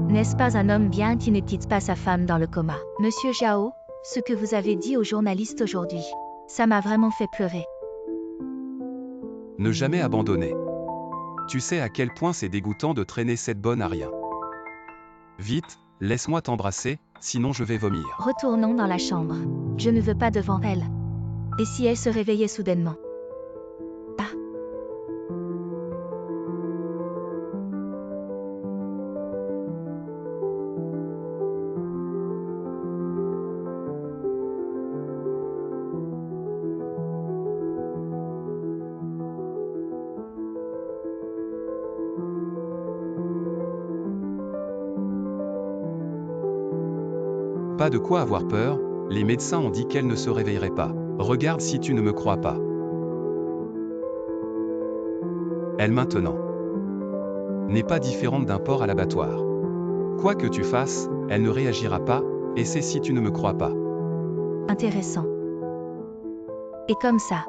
N'est-ce pas un homme bien qui ne quitte pas sa femme dans le coma? Monsieur Zhao, ce que vous avez dit aux journalistes aujourd'hui, ça m'a vraiment fait pleurer. Ne jamais abandonner. Tu sais à quel point c'est dégoûtant de traîner cette bonne à rien. Vite, laisse-moi t'embrasser, sinon je vais vomir. Retournons dans la chambre. Je ne veux pas devant elle. Et si elle se réveillait soudainement? Ah. Pas de quoi avoir peur, les médecins ont dit qu'elle ne se réveillerait pas. Regarde si tu ne me crois pas. Elle maintenant n'est pas différente d'un porc à l'abattoir. Quoi que tu fasses, elle ne réagira pas, et c'est si tu ne me crois pas. Intéressant. Et comme ça.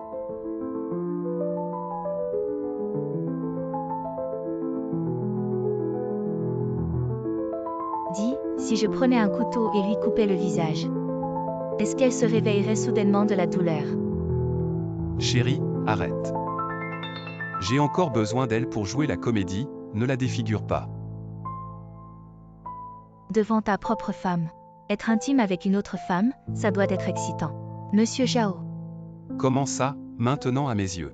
Dis, si je prenais un couteau et lui coupais le visage, est-ce qu'elle se réveillerait soudainement de la douleur? Chérie, arrête. J'ai encore besoin d'elle pour jouer la comédie, ne la défigure pas. Devant ta propre femme. Être intime avec une autre femme, ça doit être excitant. Monsieur Zhao. Comment ça, maintenant à mes yeux?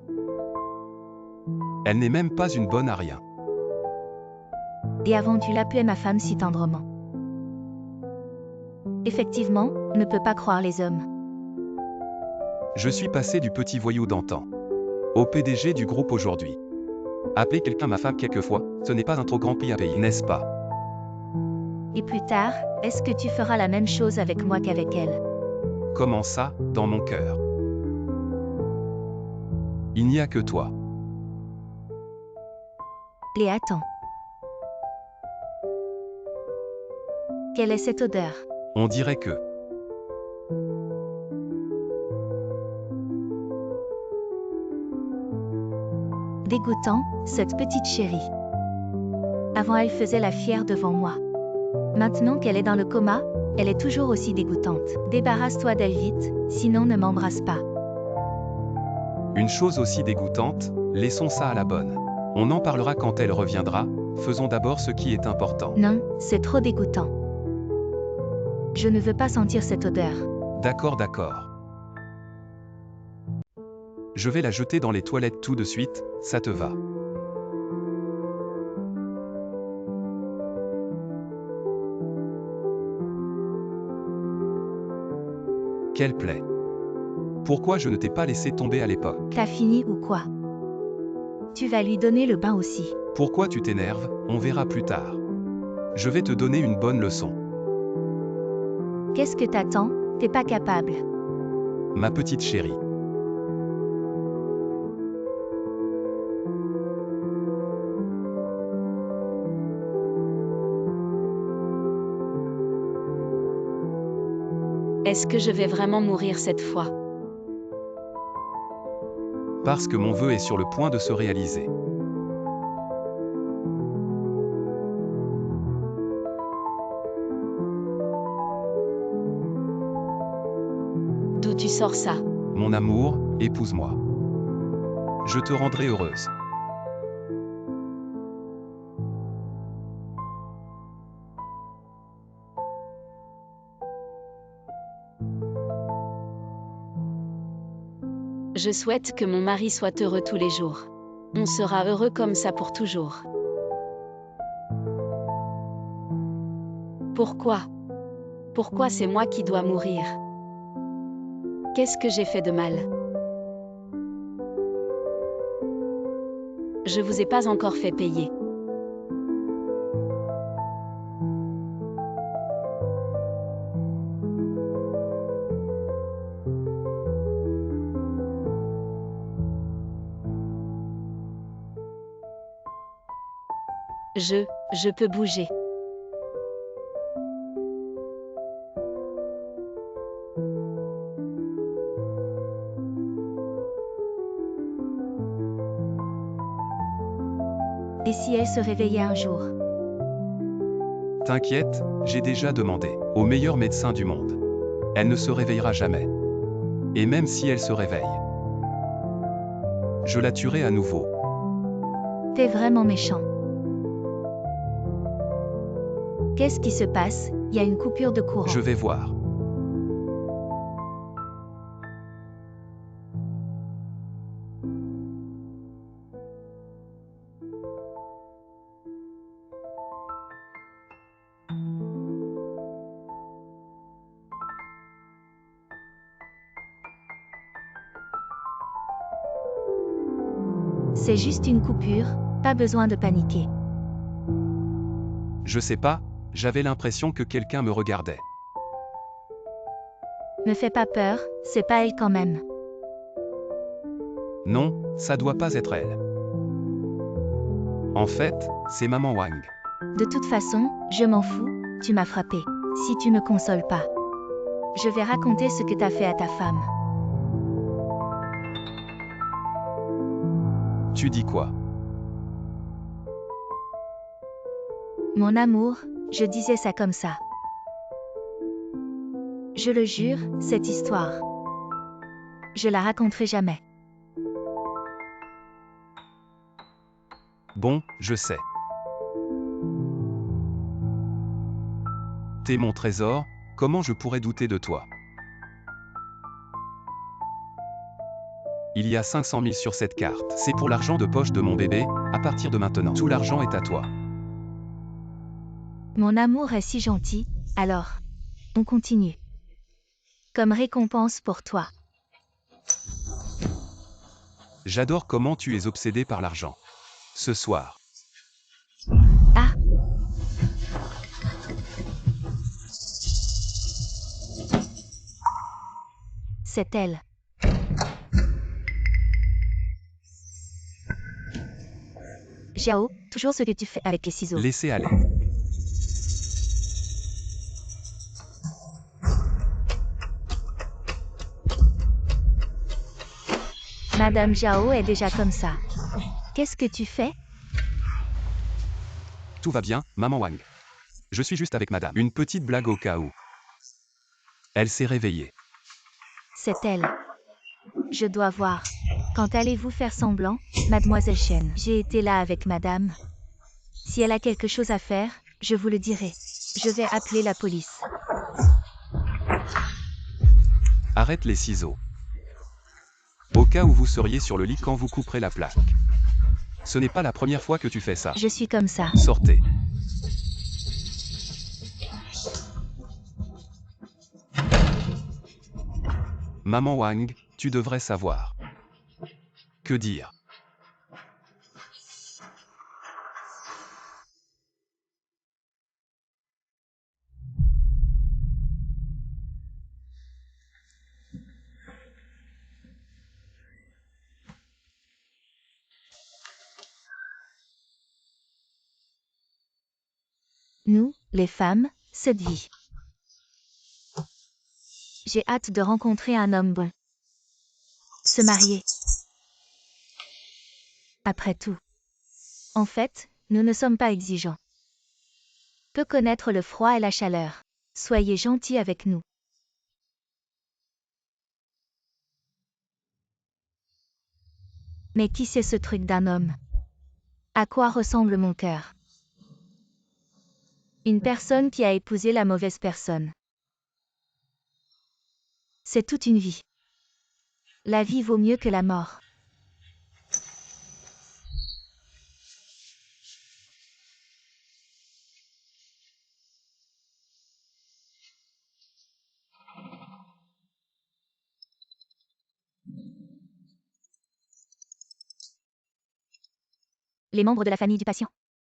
Elle n'est même pas une bonne à rien. Et avant tu l'appelais ma femme si tendrement. Effectivement, on ne peut pas croire les hommes. Je suis passé du petit voyou d'antan au PDG du groupe aujourd'hui. Appeler quelqu'un ma femme quelquefois, ce n'est pas un trop grand prix à payer, n'est-ce pas? Et plus tard, est-ce que tu feras la même chose avec moi qu'avec elle? Comment ça, dans mon cœur? Il n'y a que toi. Et attends. Quelle est cette odeur? On dirait que... Dégoûtant, cette petite chérie. Avant elle faisait la fière devant moi. Maintenant qu'elle est dans le coma, elle est toujours aussi dégoûtante. Débarrasse-toi d'elle vite, sinon ne m'embrasse pas. Une chose aussi dégoûtante, laissons ça à la bonne. On en parlera quand elle reviendra, faisons d'abord ce qui est important. Non, c'est trop dégoûtant. Je ne veux pas sentir cette odeur. D'accord, d'accord. Je vais la jeter dans les toilettes tout de suite, ça te va? Quelle plaie! Pourquoi je ne t'ai pas laissé tomber à l'époque? T'as fini ou quoi? Tu vas lui donner le bain aussi. Pourquoi tu t'énerves? On verra plus tard. Je vais te donner une bonne leçon. Qu'est-ce que t'attends? T'es pas capable. Ma petite chérie. Est-ce que je vais vraiment mourir cette fois? Parce que mon vœu est sur le point de se réaliser. D'où tu sors ça? Mon amour, épouse-moi. Je te rendrai heureuse. Je souhaite que mon mari soit heureux tous les jours. On sera heureux comme ça pour toujours. Pourquoi? Pourquoi c'est moi qui dois mourir? Qu'est-ce que j'ai fait de mal? Je vous ai pas encore fait payer. Je peux bouger. Et si elle se réveillait un jour? T'inquiète, j'ai déjà demandé au meilleur médecin du monde. Elle ne se réveillera jamais. Et même si elle se réveille, je la tuerai à nouveau. T'es vraiment méchant. Qu'est-ce qui se passe? Il y a une coupure de courant. Je vais voir. C'est juste une coupure, pas besoin de paniquer. Je sais pas, j'avais l'impression que quelqu'un me regardait. Me fais pas peur, c'est pas elle quand même. Non, ça doit pas être elle. En fait, c'est maman Wang. De toute façon, je m'en fous, tu m'as frappé. Si tu me consoles pas, je vais raconter ce que t'as fait à ta femme. Tu dis quoi? Mon amour, je disais ça comme ça. Je le jure, cette histoire, je la raconterai jamais. Bon, je sais. T'es mon trésor, comment je pourrais douter de toi? Il y a 500 000 sur cette carte. C'est pour l'argent de poche de mon bébé, à partir de maintenant. Tout l'argent est à toi. Mon amour est si gentil, alors, on continue. Comme récompense pour toi. J'adore comment tu es obsédé par l'argent. Ce soir. Ah, c'est elle. Xiao, toujours ce que tu fais avec les ciseaux. Laissez aller. Madame Xiao est déjà comme ça. Qu'est-ce que tu fais? Tout va bien, maman Wang. Je suis juste avec madame. Une petite blague au cas où. Elle s'est réveillée. C'est elle. Je dois voir. Quand allez-vous faire semblant, mademoiselle Chen? J'ai été là avec madame. Si elle a quelque chose à faire, je vous le dirai. Je vais appeler la police. Arrête les ciseaux. Au cas où vous seriez sur le lit quand vous couperez la plaque. Ce n'est pas la première fois que tu fais ça. Je suis comme ça. Sortez. Maman Wang, tu devrais savoir. Que dire? Nous, les femmes, cette vie. J'ai hâte de rencontrer un homme bon. Se marier. Après tout. En fait, nous ne sommes pas exigeants. Peut connaître le froid et la chaleur. Soyez gentils avec nous. Mais qui c'est ce truc d'un homme? À quoi ressemble mon cœur? Une personne qui a épousé la mauvaise personne. C'est toute une vie. La vie vaut mieux que la mort. Les membres de la famille du patient.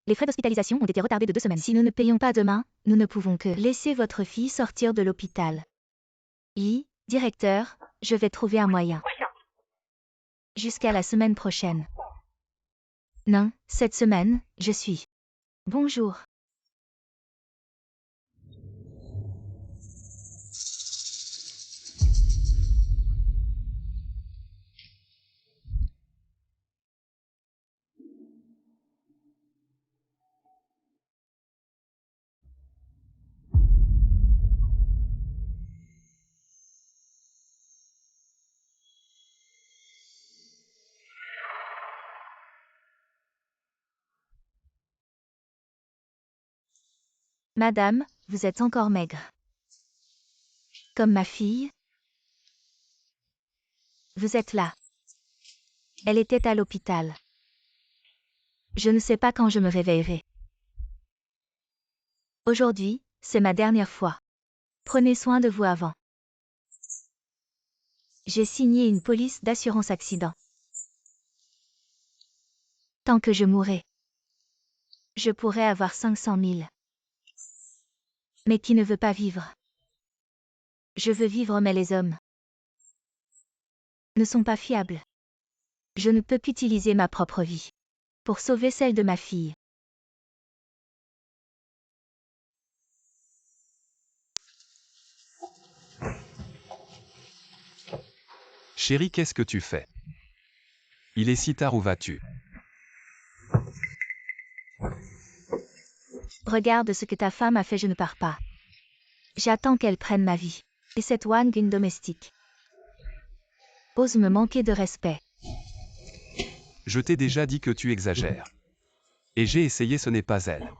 Les frais d'hospitalisation ont été retardés de 2 semaines. Si nous ne payons pas demain, nous ne pouvons que laisser votre fille sortir de l'hôpital. Directeur, je vais trouver un moyen. Jusqu'à la semaine prochaine. Non, cette semaine, je suis. Bonjour. Madame, vous êtes encore maigre. Comme ma fille? Vous êtes là. Elle était à l'hôpital. Je ne sais pas quand je me réveillerai. Aujourd'hui, c'est ma dernière fois. Prenez soin de vous avant. J'ai signé une police d'assurance accident. Tant que je mourrai, je pourrais avoir 500 000. Mais qui ne veut pas vivre? Je veux vivre mais les hommes ne sont pas fiables. Je ne peux qu'utiliser ma propre vie pour sauver celle de ma fille. Chérie, qu'est-ce que tu fais? Il est si tard, où vas-tu? Regarde ce que ta femme a fait, je ne pars pas. J'attends qu'elle prenne ma vie. Et cette Wang, une domestique, ose me manquer de respect. Je t'ai déjà dit que tu exagères. Et j'ai essayé, ce n'est pas elle.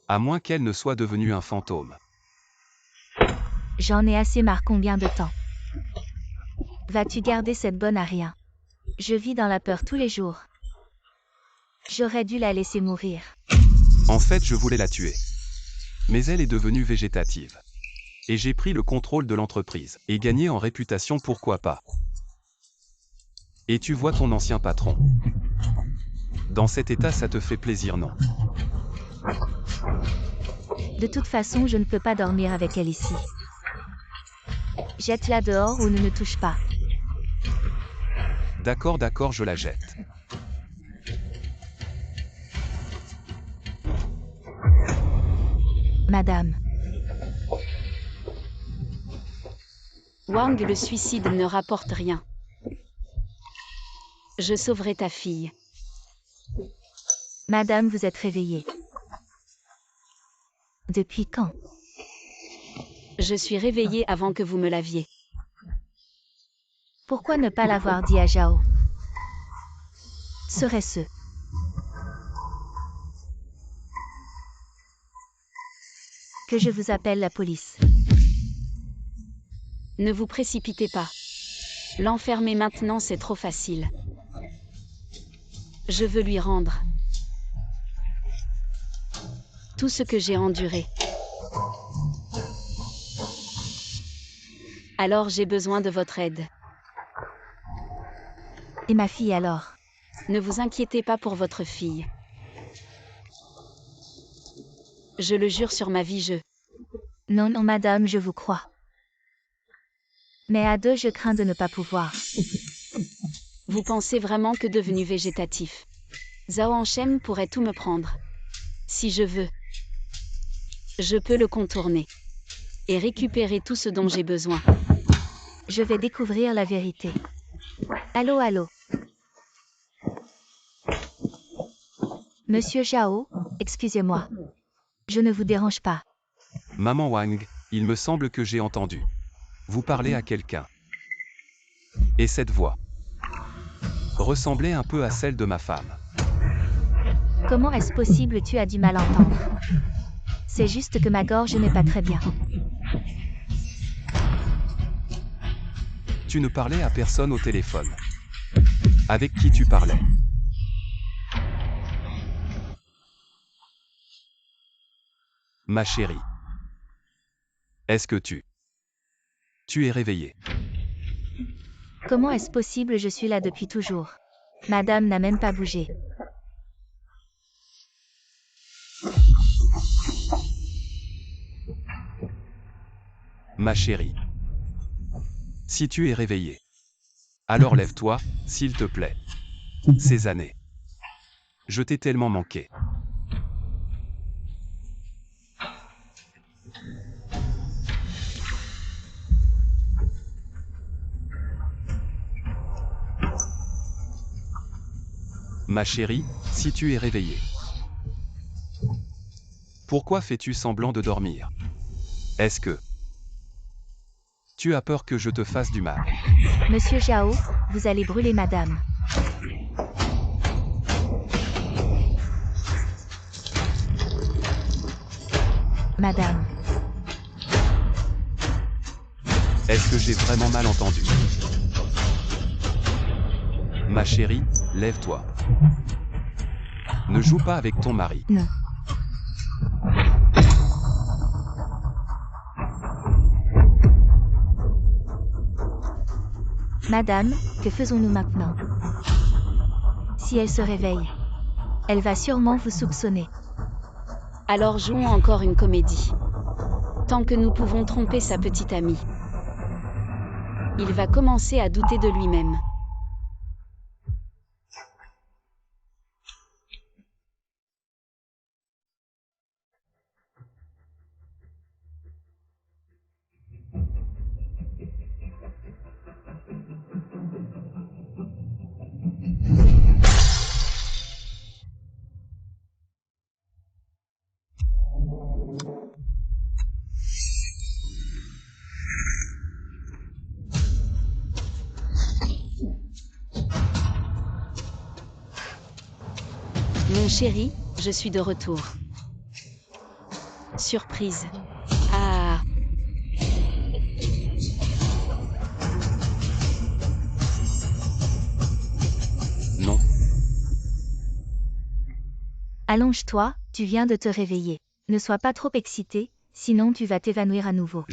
À moins qu'elle ne soit devenue un fantôme. J'en ai assez marre. Combien de temps vas-tu garder cette bonne à rien? Je vis dans la peur tous les jours. J'aurais dû la laisser mourir. En fait, je voulais la tuer. Mais elle est devenue végétative. Et j'ai pris le contrôle de l'entreprise. Et gagné en réputation, pourquoi pas? Et tu vois ton ancien patron. Dans cet état, ça te fait plaisir, non? De toute façon, je ne peux pas dormir avec elle ici. Jette-la dehors ou ne me touche pas. D'accord, d'accord, je la jette. Madame. Wang, le suicide ne rapporte rien. Je sauverai ta fille. Madame, vous êtes réveillée. Depuis quand? Je suis réveillée avant que vous me laviez. Pourquoi ne pas l'avoir dit à Zhao? Serait-ce que je vous appelle la police? Ne vous précipitez pas. L'enfermer maintenant, c'est trop facile. Je veux lui rendre tout ce que j'ai enduré. Alors j'ai besoin de votre aide. Et ma fille alors? Ne vous inquiétez pas pour votre fille. Je le jure sur ma vie, Non, non, madame, je vous crois. Mais à deux, je crains de ne pas pouvoir. Vous pensez vraiment que devenu végétatif, Zhao Anshem pourrait tout me prendre? Si je veux, je peux le contourner et récupérer tout ce dont j'ai besoin. Je vais découvrir la vérité. Allô, allô. Monsieur Zhao, excusez-moi. Je ne vous dérange pas. Maman Wang, il me semble que j'ai entendu. Vous parlez à quelqu'un. Et cette voix ressemblait un peu à celle de ma femme. Comment est-ce possible? Tu as du mal à entendre. C'est juste que ma gorge n'est pas très bien. Tu ne parlais à personne au téléphone. Avec qui tu parlais? Ma chérie. Est-ce que tu es réveillée? Comment est-ce possible? Je suis là depuis toujours. Madame n'a même pas bougé. Ma chérie. Si tu es réveillée, alors lève-toi, s'il te plaît. Ces années. Je t'ai tellement manqué. Ma chérie, si tu es réveillée. Pourquoi fais-tu semblant de dormir? Est-ce que tu as peur que je te fasse du mal? Monsieur Zhao, vous allez brûler madame. Madame. Est-ce que j'ai vraiment mal entendu? Ma chérie, lève-toi. Ne joue pas avec ton mari. Non. Madame, que faisons-nous maintenant? Si elle se réveille, elle va sûrement vous soupçonner. Alors jouons encore une comédie. Tant que nous pouvons tromper sa petite amie. Il va commencer à douter de lui-même. Mon chéri, je suis de retour. Surprise. Ah. Non. Allonge-toi, tu viens de te réveiller. Ne sois pas trop excité, sinon tu vas t'évanouir à nouveau.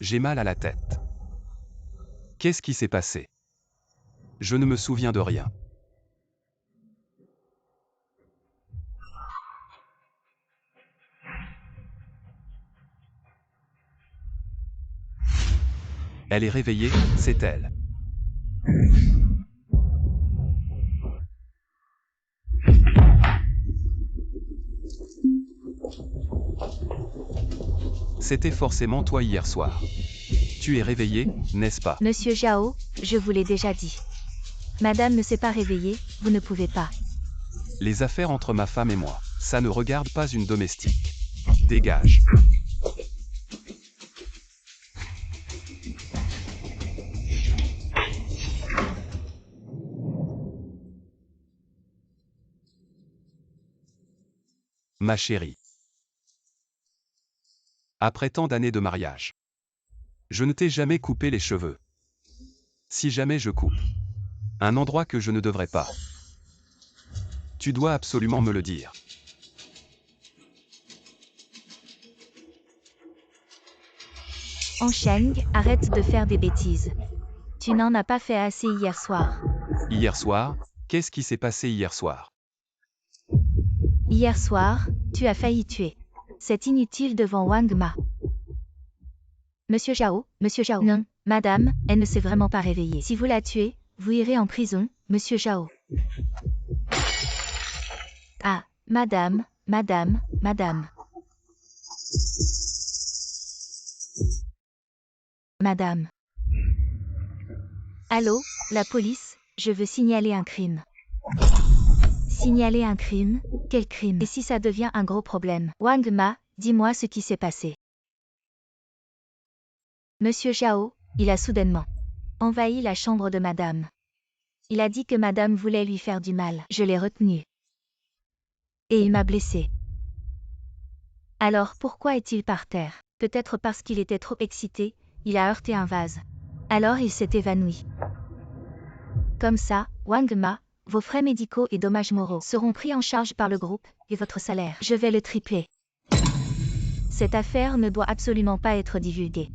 J'ai mal à la tête. Qu'est-ce qui s'est passé? Je ne me souviens de rien. Elle est réveillée, c'est elle. C'était forcément toi hier soir. Tu es réveillé, n'est-ce pas? Monsieur Zhao, je vous l'ai déjà dit. Madame ne s'est pas réveillée, vous ne pouvez pas. Les affaires entre ma femme et moi, ça ne regarde pas une domestique. Dégage. Ma chérie. Après tant d'années de mariage, je ne t'ai jamais coupé les cheveux. Si jamais je coupe un endroit que je ne devrais pas, tu dois absolument me le dire. Ensheng, arrête de faire des bêtises. Tu n'en as pas fait assez hier soir. Hier soir, qu'est-ce qui s'est passé hier soir? Hier soir, tu as failli tuer. C'est inutile devant Wang Ma. Monsieur Zhao, non, madame, elle ne s'est vraiment pas réveillée. Si vous la tuez, vous irez en prison, monsieur Zhao. Ah, madame. Madame. Allô, la police, je veux signaler un crime. Signaler un crime? Quel crime? Et si ça devient un gros problème? Wang Ma, dis-moi ce qui s'est passé. Monsieur Zhao, il a soudainement envahi la chambre de madame. Il a dit que madame voulait lui faire du mal. Je l'ai retenu. Et il m'a blessé. Alors pourquoi est-il par terre? Peut-être parce qu'il était trop excité, il a heurté un vase. Alors il s'est évanoui. Comme ça, Wang Ma, vos frais médicaux et dommages moraux seront pris en charge par le groupe, et votre salaire, je vais le tripler. Cette affaire ne doit absolument pas être divulguée.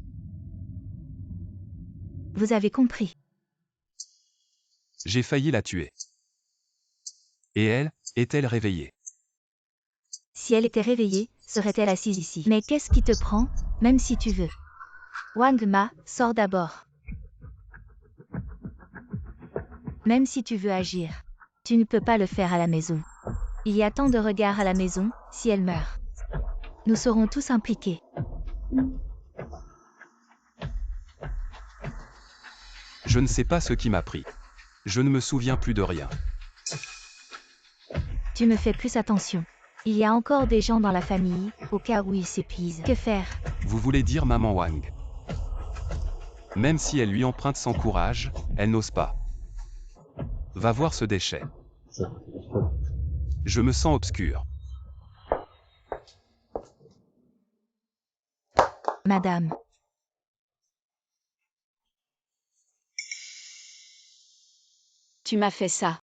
Vous avez compris. J'ai failli la tuer. Et elle, est-elle réveillée? Si elle était réveillée, serait-elle assise ici? Mais qu'est-ce qui te prend, même si tu veux? Wang Ma, sors d'abord. Même si tu veux agir, tu ne peux pas le faire à la maison. Il y a tant de regards à la maison, si elle meurt. Nous serons tous impliqués. Je ne sais pas ce qui m'a pris. Je ne me souviens plus de rien. Tu me fais plus attention. Il y a encore des gens dans la famille, au cas où ils s'épuisent. Que faire? Vous voulez dire maman Wang? Même si elle lui emprunte son courage, elle n'ose pas. Va voir ce déchet. Je me sens obscur. Madame. Tu m'as fait ça.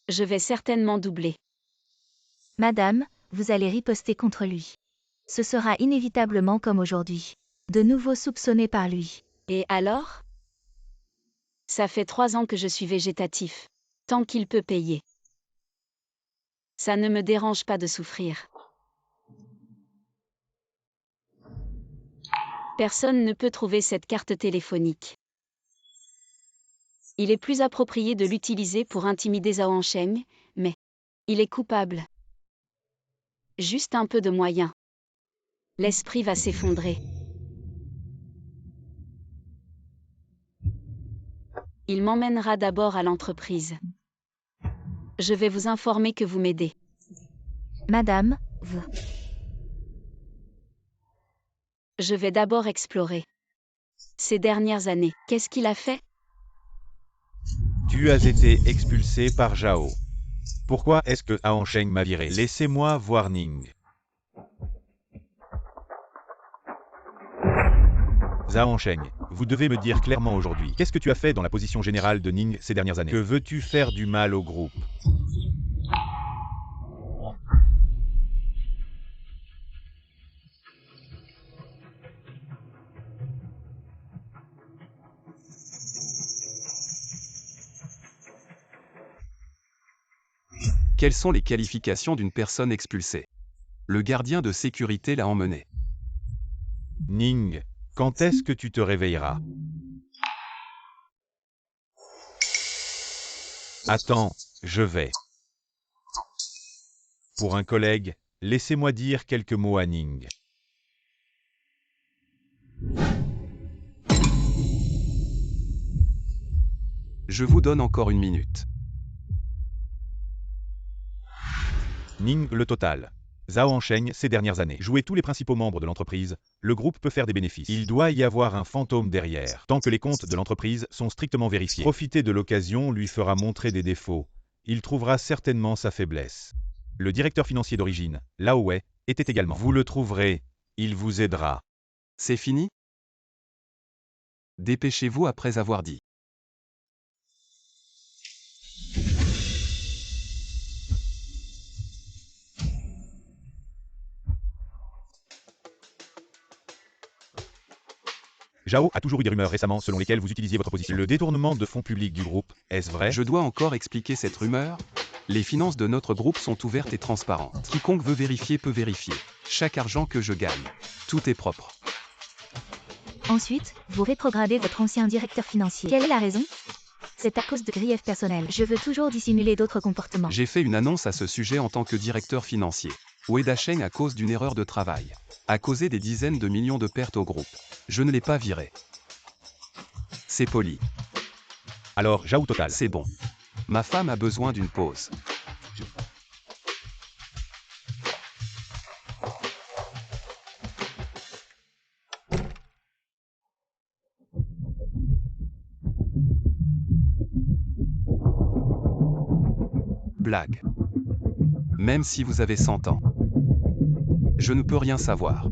Je vais certainement doubler. Madame, vous allez riposter contre lui. Ce sera inévitablement comme aujourd'hui. De nouveau soupçonné par lui. Et alors? Ça fait 3 ans que je suis végétatif. Tant qu'il peut payer. Ça ne me dérange pas de souffrir. Personne ne peut trouver cette carte téléphonique. Il est plus approprié de l'utiliser pour intimider Zhao Sheng, mais il est coupable. Juste un peu de moyens. L'esprit va s'effondrer. Il m'emmènera d'abord à l'entreprise. Je vais vous informer que vous m'aidez. Madame, vous. Je vais d'abord explorer. Ces dernières années, qu'est-ce qu'il a fait? Tu as été expulsé par Zhao. Pourquoi est-ce que Zhao Sheng m'a viré? Laissez-moi voir Ning. Zhao Sheng, vous devez me dire clairement aujourd'hui, qu'est-ce que tu as fait dans la position générale de Ning ces dernières années? Que veux-tu faire du mal au groupe? Quelles sont les qualifications d'une personne expulsée? Le gardien de sécurité l'a emmené. Ning, quand est-ce que tu te réveilleras? Attends, je vais. Pour un collègue, laissez-moi dire quelques mots à Ning. Je vous donne encore 1 minute. Ning, le total. Zhao Sheng ces dernières années. Jouer tous les principaux membres de l'entreprise, le groupe peut faire des bénéfices. Il doit y avoir un fantôme derrière. Tant que les comptes de l'entreprise sont strictement vérifiés. Profiter de l'occasion lui fera montrer des défauts. Il trouvera certainement sa faiblesse. Le directeur financier d'origine, Lao Wei, était également. Vous le trouverez, il vous aidera. C'est fini? Dépêchez-vous après avoir dit. Zhao a toujours eu des rumeurs récemment selon lesquelles vous utilisiez votre position. Le détournement de fonds publics du groupe, est-ce vrai? Je dois encore expliquer cette rumeur? Les finances de notre groupe sont ouvertes et transparentes. Quiconque veut vérifier peut vérifier. Chaque argent que je gagne, tout est propre. Ensuite, vous rétrogradez votre ancien directeur financier. Quelle est la raison? C'est à cause de griefs personnels. Je veux toujours dissimuler d'autres comportements. J'ai fait une annonce à ce sujet en tant que directeur financier. Ueda Sheng, à cause d'une erreur de travail, a causé des dizaines de millions de pertes au groupe. Je ne l'ai pas viré. C'est poli. Alors, Zhao total. C'est bon. Ma femme a besoin d'une pause. Blague. Même si vous avez 100 ans. Je ne peux rien savoir.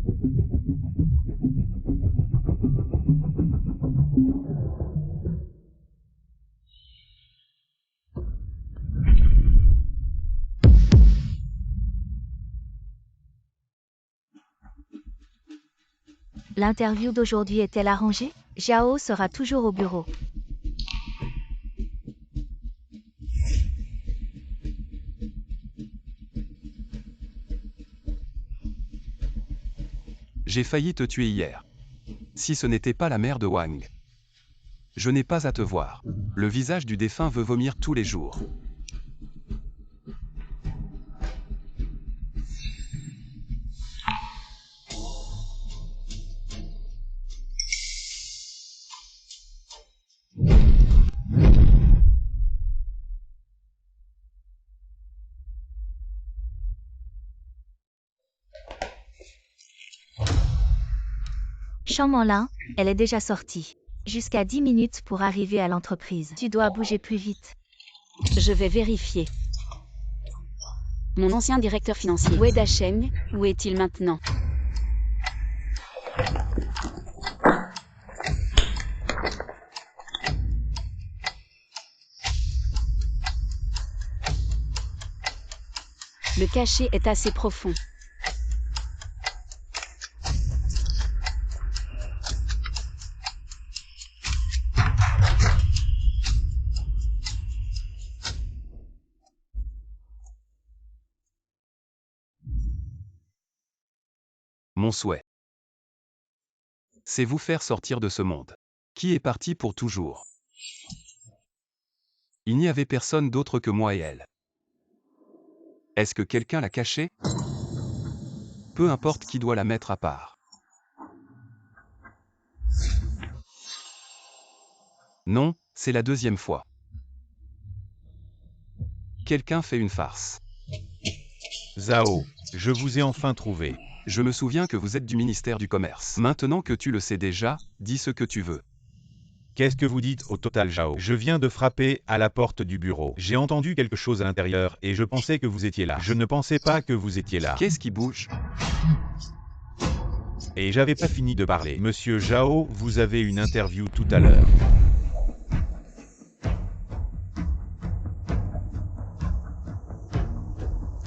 L'interview d'aujourd'hui est-elle arrangée? Zhao sera toujours au bureau. J'ai failli te tuer hier. Si ce n'était pas la mère de Wang. Je n'ai pas à te voir. Le visage du défunt veut vomir tous les jours. Shamanlin, elle est déjà sortie. Jusqu'à 10 minutes pour arriver à l'entreprise. Tu dois bouger plus vite. Je vais vérifier. Mon ancien directeur financier, Ueda Sheng, où est-il maintenant? Le cachet est assez profond. Mon souhait. C'est vous faire sortir de ce monde. Qui est parti pour toujours. Il n'y avait personne d'autre que moi et elle. Est-ce que quelqu'un l'a cachée? Peu importe qui doit la mettre à part. Non, c'est la deuxième fois. Quelqu'un fait une farce. Zhao, je vous ai enfin trouvé. Je me souviens que vous êtes du ministère du Commerce. Maintenant que tu le sais déjà, dis ce que tu veux. Qu'est-ce que vous dites au total, Zhao? Je viens de frapper à la porte du bureau. J'ai entendu quelque chose à l'intérieur et je pensais que vous étiez là. Je ne pensais pas que vous étiez là. Qu'est-ce qui bouge? Et j'avais pas fini de parler. Monsieur Zhao, vous avez une interview tout à l'heure.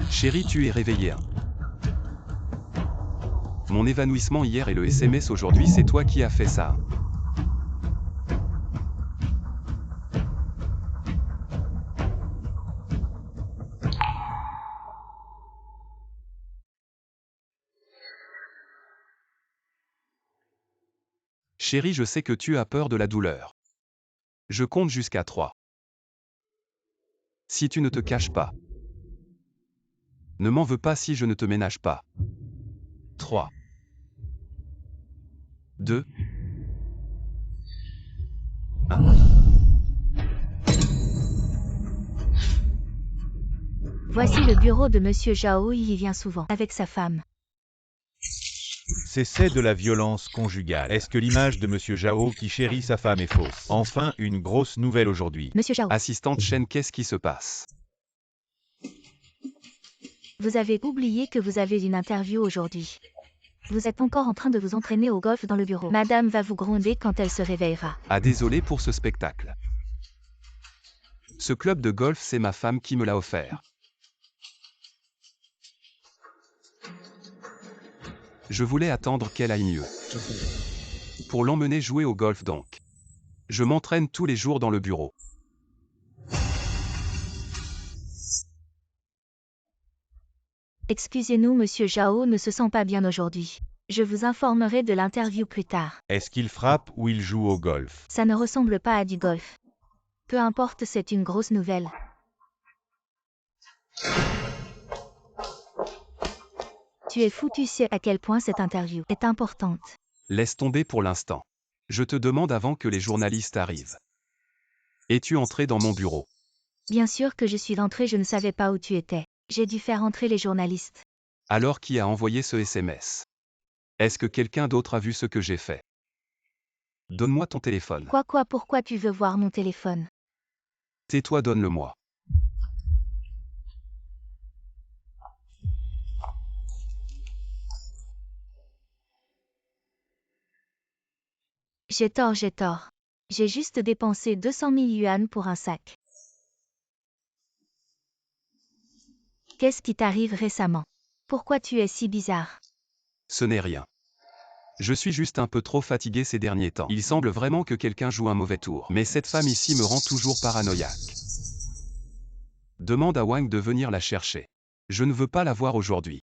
Chérie, tu es réveillée. Mon évanouissement hier et le SMS aujourd'hui, c'est toi qui as fait ça. Chérie, je sais que tu as peur de la douleur. Je compte jusqu'à 3. Si tu ne te caches pas. Ne m'en veux pas si je ne te ménage pas. 3. 2. 1. Voici le bureau de Monsieur Zhao, il y vient souvent, avec sa femme. C'est de la violence conjugale. Est-ce que l'image de Monsieur Zhao qui chérit sa femme est fausse? Enfin, une grosse nouvelle aujourd'hui. Monsieur Zhao, Assistante Chen, qu'est-ce qui se passe? vous avez oublié que vous avez une interview aujourd'hui. Vous êtes encore en train de vous entraîner au golf dans le bureau. Madame va vous gronder quand elle se réveillera. Ah, désolé pour ce spectacle. Ce club de golf, c'est ma femme qui me l'a offert. Je voulais attendre qu'elle aille mieux. Pour l'emmener jouer au golf donc. Je m'entraîne tous les jours dans le bureau. Excusez-nous, Monsieur Zhao ne se sent pas bien aujourd'hui. Je vous informerai de l'interview plus tard. Est-ce qu'il frappe ou il joue au golf? Ça ne ressemble pas à du golf. Peu importe, c'est une grosse nouvelle. Tu es fou, tu sais à quel point cette interview est importante. Laisse tomber pour l'instant. Je te demande avant que les journalistes arrivent. Es-tu entré dans mon bureau? Bien sûr que je suis entrée, je ne savais pas où tu étais. J'ai dû faire entrer les journalistes. Alors qui a envoyé ce SMS? Est-ce que quelqu'un d'autre a vu ce que j'ai fait? Donne-moi ton téléphone. Quoi, pourquoi tu veux voir mon téléphone? Tais-toi, donne-le-moi. J'ai tort. J'ai juste dépensé 200 000 yuan pour un sac. Qu'est-ce qui t'arrive récemment? Pourquoi tu es si bizarre? Ce n'est rien. Je suis juste un peu trop fatigué ces derniers temps. Il semble vraiment que quelqu'un joue un mauvais tour. Mais cette femme ici me rend toujours paranoïaque. Demande à Wang de venir la chercher. Je ne veux pas la voir aujourd'hui.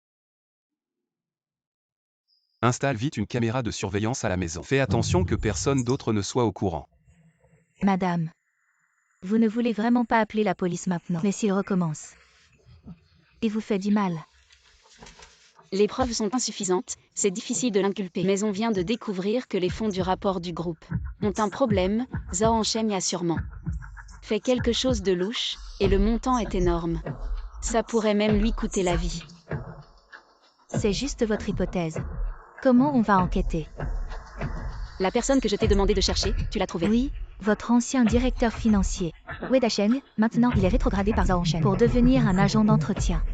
Installe vite une caméra de surveillance à la maison. Fais attention que personne d'autre ne soit au courant. Madame, vous ne voulez vraiment pas appeler la police maintenant. Mais s'il recommence, il vous fait du mal. Les preuves sont insuffisantes, c'est difficile de l'inculper. Mais on vient de découvrir que les fonds du rapport du groupe ont un problème, Zhao Encheng a sûrement fait quelque chose de louche, et le montant est énorme. Ça pourrait même lui coûter la vie. C'est juste votre hypothèse. Comment on va enquêter? La personne que je t'ai demandé de chercher, tu l'as trouvée? Oui, votre ancien directeur financier. Wei Dasheng, maintenant il est rétrogradé par Zhao Encheng pour devenir un agent d'entretien.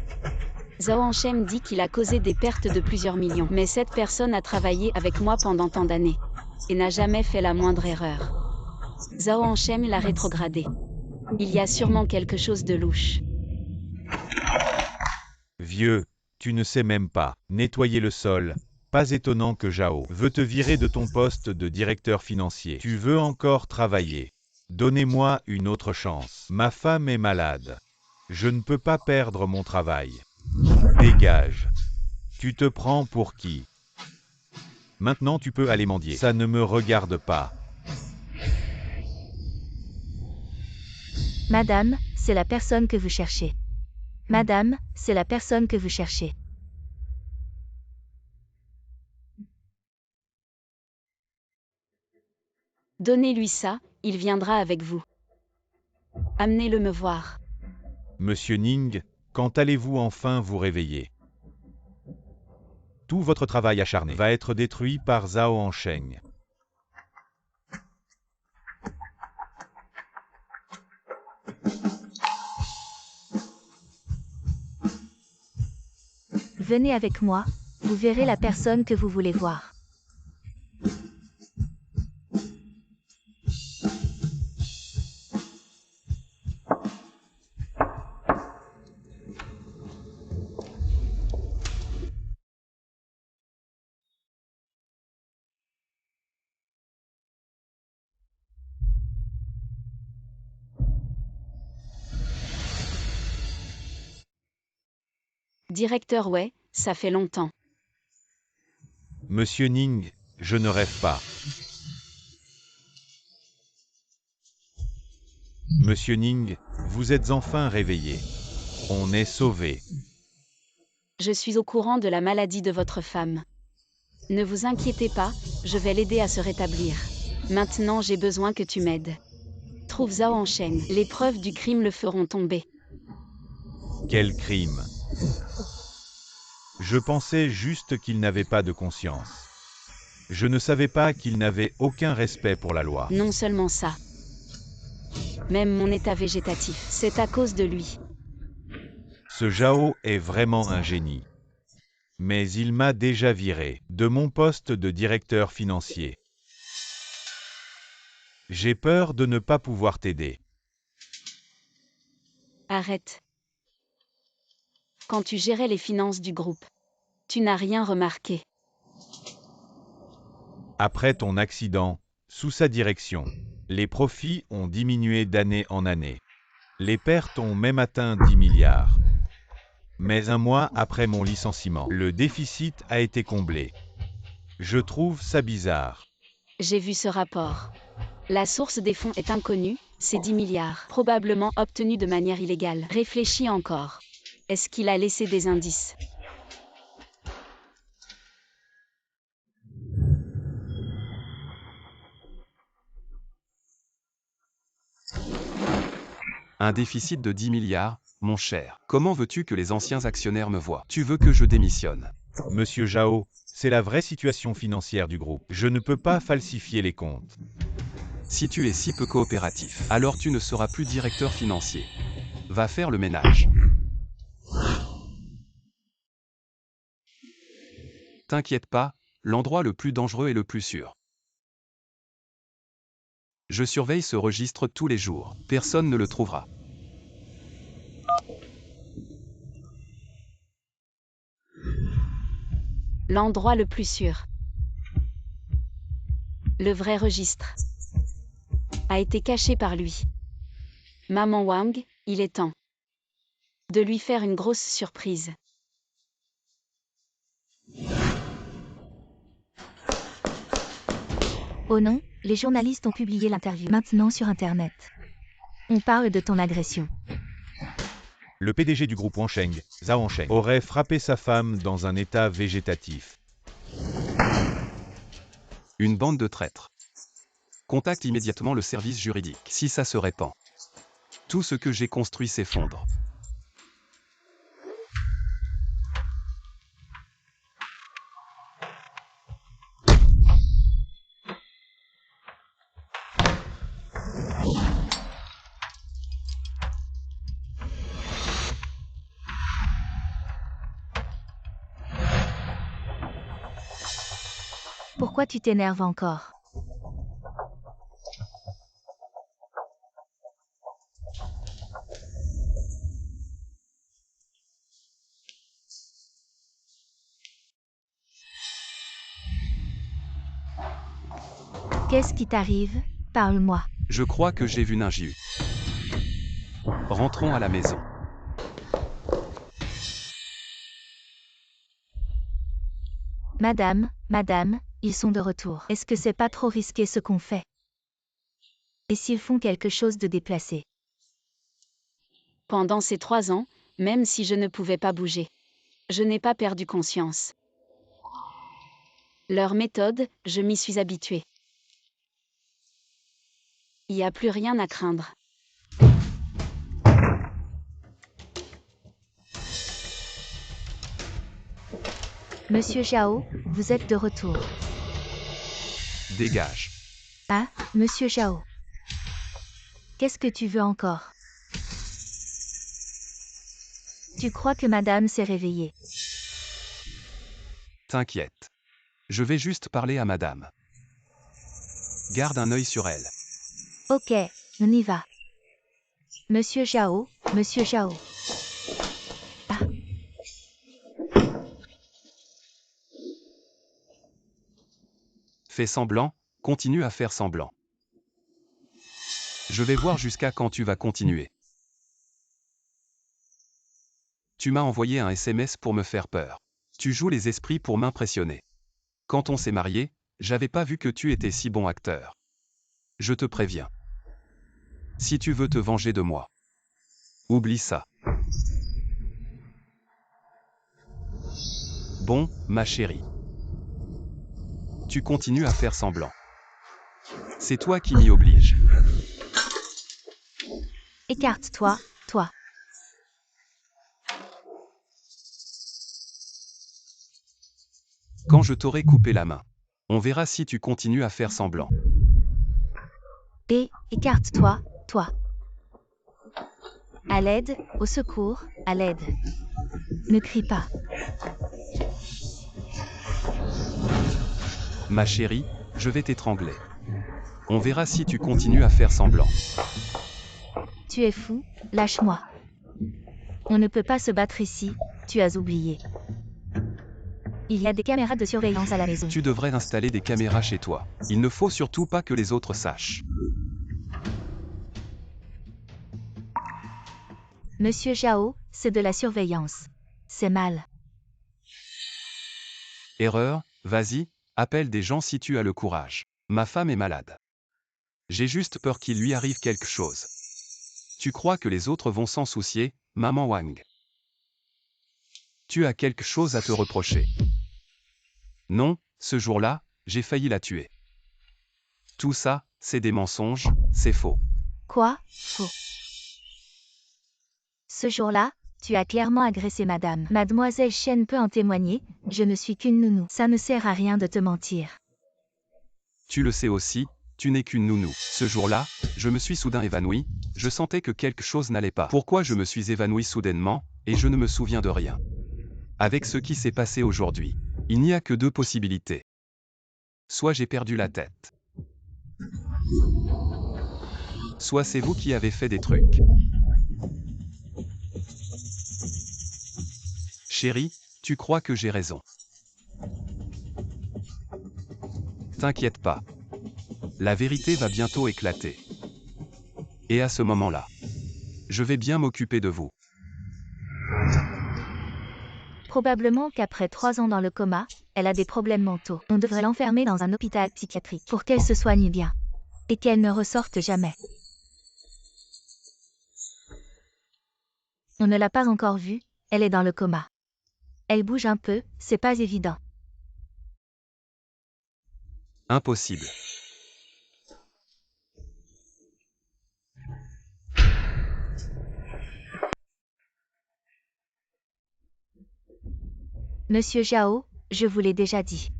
Zhao Encheng dit qu'il a causé des pertes de plusieurs millions. Mais cette personne a travaillé avec moi pendant tant d'années et n'a jamais fait la moindre erreur. Zhao Encheng l'a rétrogradé. Il y a sûrement quelque chose de louche. Vieux, tu ne sais même pas nettoyer le sol. Pas étonnant que Zhao veut te virer de ton poste de directeur financier. Tu veux encore travailler. Donnez-moi une autre chance. Ma femme est malade. Je ne peux pas perdre mon travail. Dégage. Tu te prends pour qui? Maintenant tu peux aller mendier. Ça ne me regarde pas. Madame, c'est la personne que vous cherchez. Madame, c'est la personne que vous cherchez. Donnez-lui ça, il viendra avec vous. Amenez-le me voir. Monsieur Ning, quand allez-vous enfin vous réveiller? Tout votre travail acharné va être détruit par Zhao Hansheng. Venez avec moi, vous verrez la personne que vous voulez voir. Directeur Wei, ça fait longtemps. Monsieur Ning, je ne rêve pas. Monsieur Ning, vous êtes enfin réveillé. On est sauvé. Je suis au courant de la maladie de votre femme. Ne vous inquiétez pas, je vais l'aider à se rétablir. Maintenant j'ai besoin que tu m'aides. Trouve Zhao Hansheng. Les preuves du crime le feront tomber. Quel crime! Je pensais juste qu'il n'avait pas de conscience. Je ne savais pas qu'il n'avait aucun respect pour la loi. Non seulement ça. Même mon état végétatif, c'est à cause de lui. Ce Zhao est vraiment un génie. Mais il m'a déjà viré de mon poste de directeur financier. J'ai peur de ne pas pouvoir t'aider. Arrête. Quand tu gérais les finances du groupe, tu n'as rien remarqué. Après ton accident, sous sa direction, les profits ont diminué d'année en année. Les pertes ont même atteint 10 milliards. Mais un mois après mon licenciement, le déficit a été comblé. Je trouve ça bizarre. J'ai vu ce rapport. La source des fonds est inconnue, c'est 10 milliards, probablement obtenus de manière illégale. Réfléchis encore. Est-ce qu'il a laissé des indices? Un déficit de 10 milliards, mon cher. Comment veux-tu que les anciens actionnaires me voient? Tu veux que je démissionne? Monsieur Zhao, c'est la vraie situation financière du groupe. Je ne peux pas falsifier les comptes. Si tu es si peu coopératif, alors tu ne seras plus directeur financier. Va faire le ménage. T'inquiète pas, l'endroit le plus dangereux est le plus sûr. Je surveille ce registre tous les jours. Personne ne le trouvera. L'endroit le plus sûr. Le vrai registre a été caché par lui. Maman Wang, il est temps de lui faire une grosse surprise. Oh non, les journalistes ont publié l'interview maintenant sur Internet. On parle de ton agression. Le PDG du groupe Hansheng, Zhao Hansheng, aurait frappé sa femme dans un état végétatif. Une bande de traîtres. Contacte immédiatement le service juridique. Si ça se répand, tout ce que j'ai construit s'effondre. Pourquoi tu t'énerves encore? Qu'est-ce qui t'arrive? Parle-moi. Je crois que j'ai vu Ninjiu. Rentrons à la maison. Madame, ils sont de retour. Est-ce que c'est pas trop risqué ce qu'on fait? Et s'ils font quelque chose de déplacé? Pendant ces 3 ans, même si je ne pouvais pas bouger, je n'ai pas perdu conscience. Leur méthode, je m'y suis habituée. Il n'y a plus rien à craindre. Monsieur Zhao, vous êtes de retour. Dégage. Ah, Monsieur Zhao. Qu'est-ce que tu veux encore? Tu crois que madame s'est réveillée? T'inquiète. Je vais juste parler à madame. Garde un œil sur elle. Ok, on y va. Monsieur Zhao. Ah, Fais semblant, continue à faire semblant. Je vais voir jusqu'à quand tu vas continuer. Tu m'as envoyé un SMS pour me faire peur. Tu joues les esprits pour m'impressionner. Quand on s'est marié, j'avais pas vu que tu étais si bon acteur. Je te préviens. Si tu veux te venger de moi, oublie ça. Bon, ma chérie. Tu continues à faire semblant. C'est toi qui m'y oblige. écarte-toi, toi. Quand je t'aurai coupé la main, on verra si tu continues à faire semblant. Et, écarte-toi, toi. À l'aide, au secours, à l'aide. Ne crie pas. Ma chérie, je vais t'étrangler. On verra si tu continues à faire semblant. Tu es fou, lâche-moi. On ne peut pas se battre ici, tu as oublié. Il y a des caméras de surveillance à la maison. Tu devrais installer des caméras chez toi. Il ne faut surtout pas que les autres sachent. Monsieur Zhao, c'est de la surveillance. C'est mal. Erreur, vas-y, appelle des gens si tu as le courage. Ma femme est malade. J'ai juste peur qu'il lui arrive quelque chose. Tu crois que les autres vont s'en soucier, maman Wang? Tu as quelque chose à te reprocher. Non, ce jour-là, j'ai failli la tuer. Tout ça, c'est des mensonges, c'est faux. Quoi? Faux. Ce jour-là, tu as clairement agressé madame. Mademoiselle Chen peut en témoigner, je ne suis qu'une nounou. Ça ne sert à rien de te mentir. Tu le sais aussi, tu n'es qu'une nounou. Ce jour-là, je me suis soudain évanoui, je sentais que quelque chose n'allait pas. Pourquoi je me suis évanoui soudainement, et je ne me souviens de rien. Avec ce qui s'est passé aujourd'hui, il n'y a que 2 possibilités. Soit j'ai perdu la tête. Soit c'est vous qui avez fait des trucs. Chérie, tu crois que j'ai raison. T'inquiète pas. La vérité va bientôt éclater. Et à ce moment-là, je vais bien m'occuper de vous. Probablement qu'après 3 ans dans le coma, elle a des problèmes mentaux. On devrait l'enfermer dans un hôpital psychiatrique pour qu'elle se soigne bien. Et qu'elle ne ressorte jamais. On ne l'a pas encore vue, elle est dans le coma. Elle bouge un peu, c'est pas évident. Impossible. Monsieur Zhao, je vous l'ai déjà dit.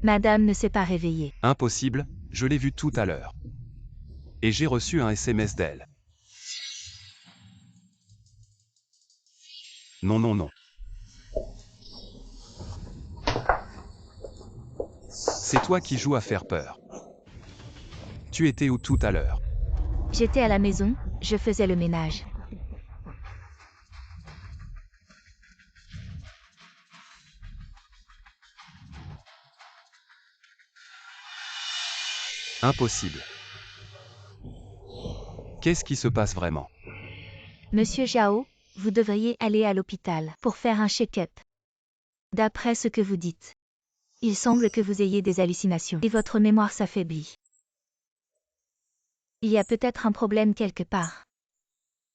Madame ne s'est pas réveillée. Impossible, je l'ai vue tout à l'heure. Et j'ai reçu un SMS d'elle. Non, non, non. C'est toi qui joues à faire peur. Tu étais où tout à l'heure? J'étais à la maison, je faisais le ménage. Impossible. Qu'est-ce qui se passe vraiment? Monsieur Zhao, vous devriez aller à l'hôpital pour faire un check-up. D'après ce que vous dites, il semble que vous ayez des hallucinations et votre mémoire s'affaiblit. Il y a peut-être un problème quelque part.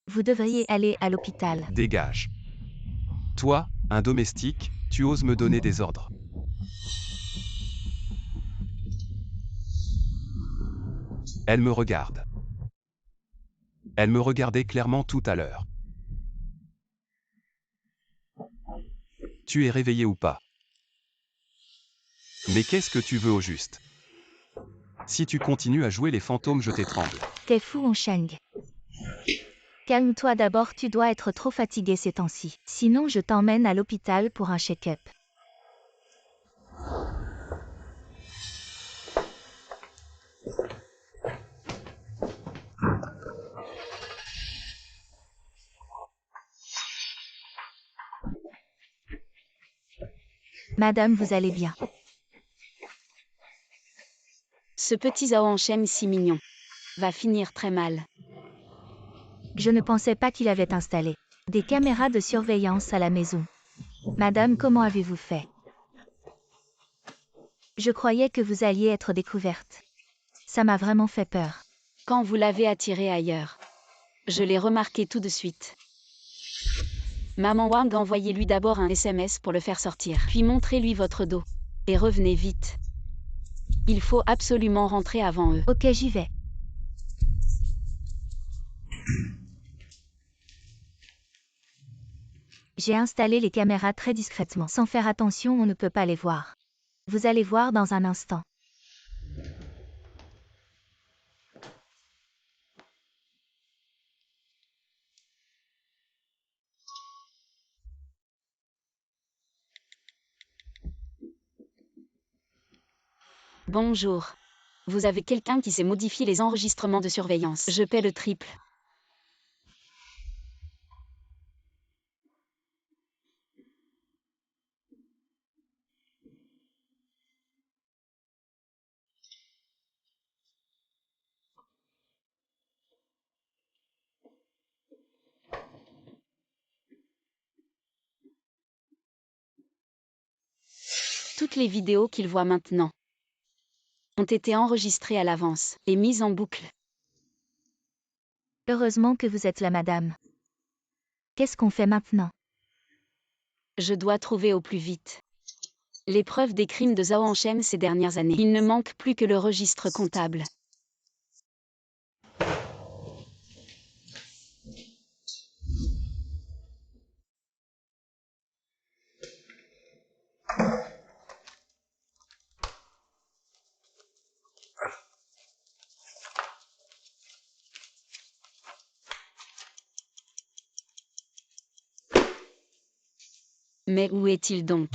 Vous devriez aller à l'hôpital. Dégage. Toi, un domestique, tu oses me donner des ordres. Elle me regarde. Elle me regardait clairement tout à l'heure. Tu es réveillé ou pas? Mais qu'est-ce que tu veux au juste? Si tu continues à jouer les fantômes, je t'étrangle. T'es fou, Onsheng. Calme-toi d'abord, tu dois être trop fatigué ces temps-ci. Sinon je t'emmène à l'hôpital pour un check-up. Madame, vous allez bien. Ce petit Zhao Anshem si mignon va finir très mal. Je ne pensais pas qu'il avait installé des caméras de surveillance à la maison. Madame, comment avez-vous fait? Je croyais que vous alliez être découverte. Ça m'a vraiment fait peur. Quand vous l'avez attiré ailleurs, je l'ai remarqué tout de suite. Maman Wang, envoyez-lui d'abord un SMS pour le faire sortir, puis montrez-lui votre dos. Et revenez vite. Il faut absolument rentrer avant eux. Ok, j'y vais. J'ai installé les caméras très discrètement. Sans faire attention, on ne peut pas les voir. Vous allez voir dans un instant. Bonjour. Vous avez quelqu'un qui sait modifier les enregistrements de surveillance. Je paie le triple. Toutes les vidéos qu'il voit maintenant ont été enregistrées à l'avance et mises en boucle. Heureusement que vous êtes là, madame. Qu'est-ce qu'on fait maintenant? Je dois trouver au plus vite les preuves des crimes de Zhao Anshem ces dernières années. Il ne manque plus que le registre comptable. Mais où est-il donc?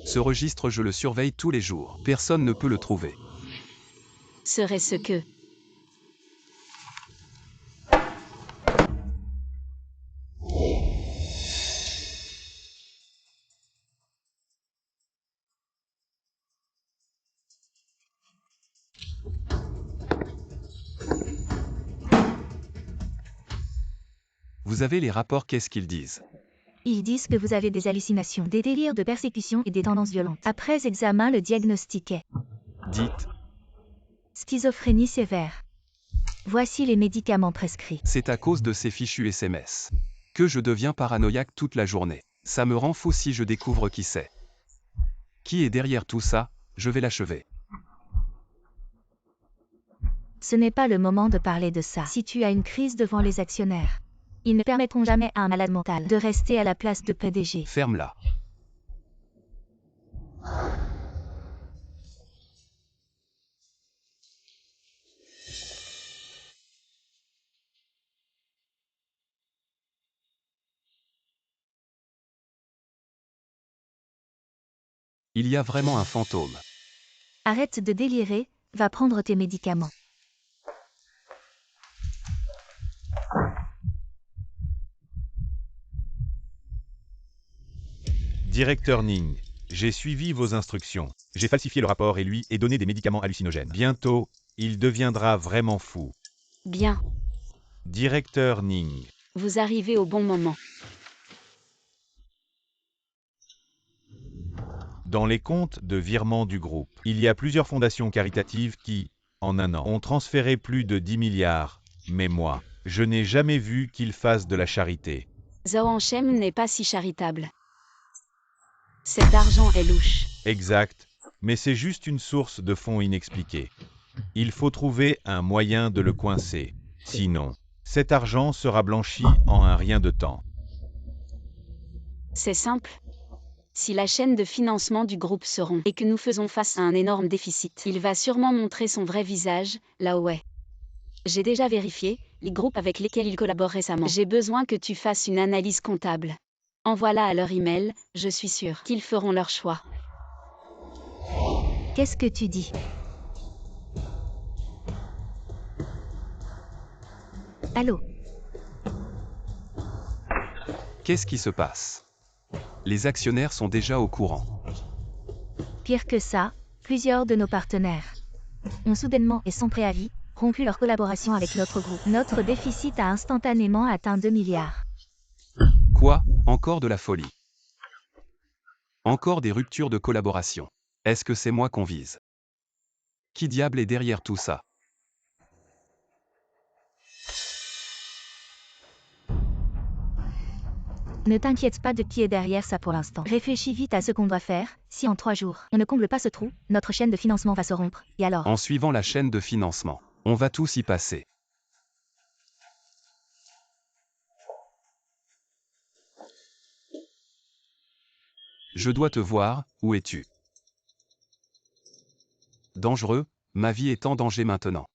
Ce registre, je le surveille tous les jours. Personne ne peut le trouver. Serait-ce que... Vous avez les rapports, qu'est-ce qu'ils disent? Ils disent que vous avez des hallucinations, des délires de persécution et des tendances violentes. Après examen, le diagnostic est Dites, schizophrénie sévère. Voici les médicaments prescrits. c'est à cause de ces fichus SMS que je deviens paranoïaque toute la journée. Ça me rend fou si je découvre qui c'est. Qui est derrière tout ça? Je vais l'achever. Ce n'est pas le moment de parler de ça. Si tu as une crise devant les actionnaires, ils ne permettront jamais à un malade mental de rester à la place de PDG. Ferme-la. Il y a vraiment un fantôme. Arrête de délirer, va prendre tes médicaments. Directeur Ning, j'ai suivi vos instructions. J'ai falsifié le rapport et lui ai donné des médicaments hallucinogènes. Bientôt, il deviendra vraiment fou. Bien, Directeur Ning. vous arrivez au bon moment. Dans les comptes de virement du groupe, il y a plusieurs fondations caritatives qui, en un an, ont transféré plus de 10 milliards. Mais moi, je n'ai jamais vu qu'ils fassent de la charité. Zhao Anshem n'est pas si charitable. Cet argent est louche. Exact, mais c'est juste une source de fonds inexpliquée. Il faut trouver un moyen de le coincer. Sinon, cet argent sera blanchi en un rien de temps. C'est simple. Si la chaîne de financement du groupe se rompt et que nous faisons face à un énorme déficit, il va sûrement montrer son vrai visage, là où est. J'ai déjà vérifié les groupes avec lesquels il collabore récemment. J'ai besoin que tu fasses une analyse comptable. Envoie-la à leur email, je suis sûre qu'ils feront leur choix. Qu'est-ce que tu dis? Allô? Qu'est-ce qui se passe? Les actionnaires sont déjà au courant. Pire que ça, plusieurs de nos partenaires ont soudainement et sans préavis rompu leur collaboration avec notre groupe. Notre déficit a instantanément atteint 2 milliards. Quoi? Encore de la folie? Encore des ruptures de collaboration? Est-ce que c'est moi qu'on vise? Qui diable est derrière tout ça? Ne t'inquiète pas de qui est derrière ça pour l'instant. Réfléchis vite à ce qu'on doit faire. Si en 3 jours, on ne comble pas ce trou, notre chaîne de financement va se rompre. Et alors? En suivant la chaîne de financement, on va tous y passer. Je dois te voir, où es-tu? Dangereux, ma vie est en danger maintenant.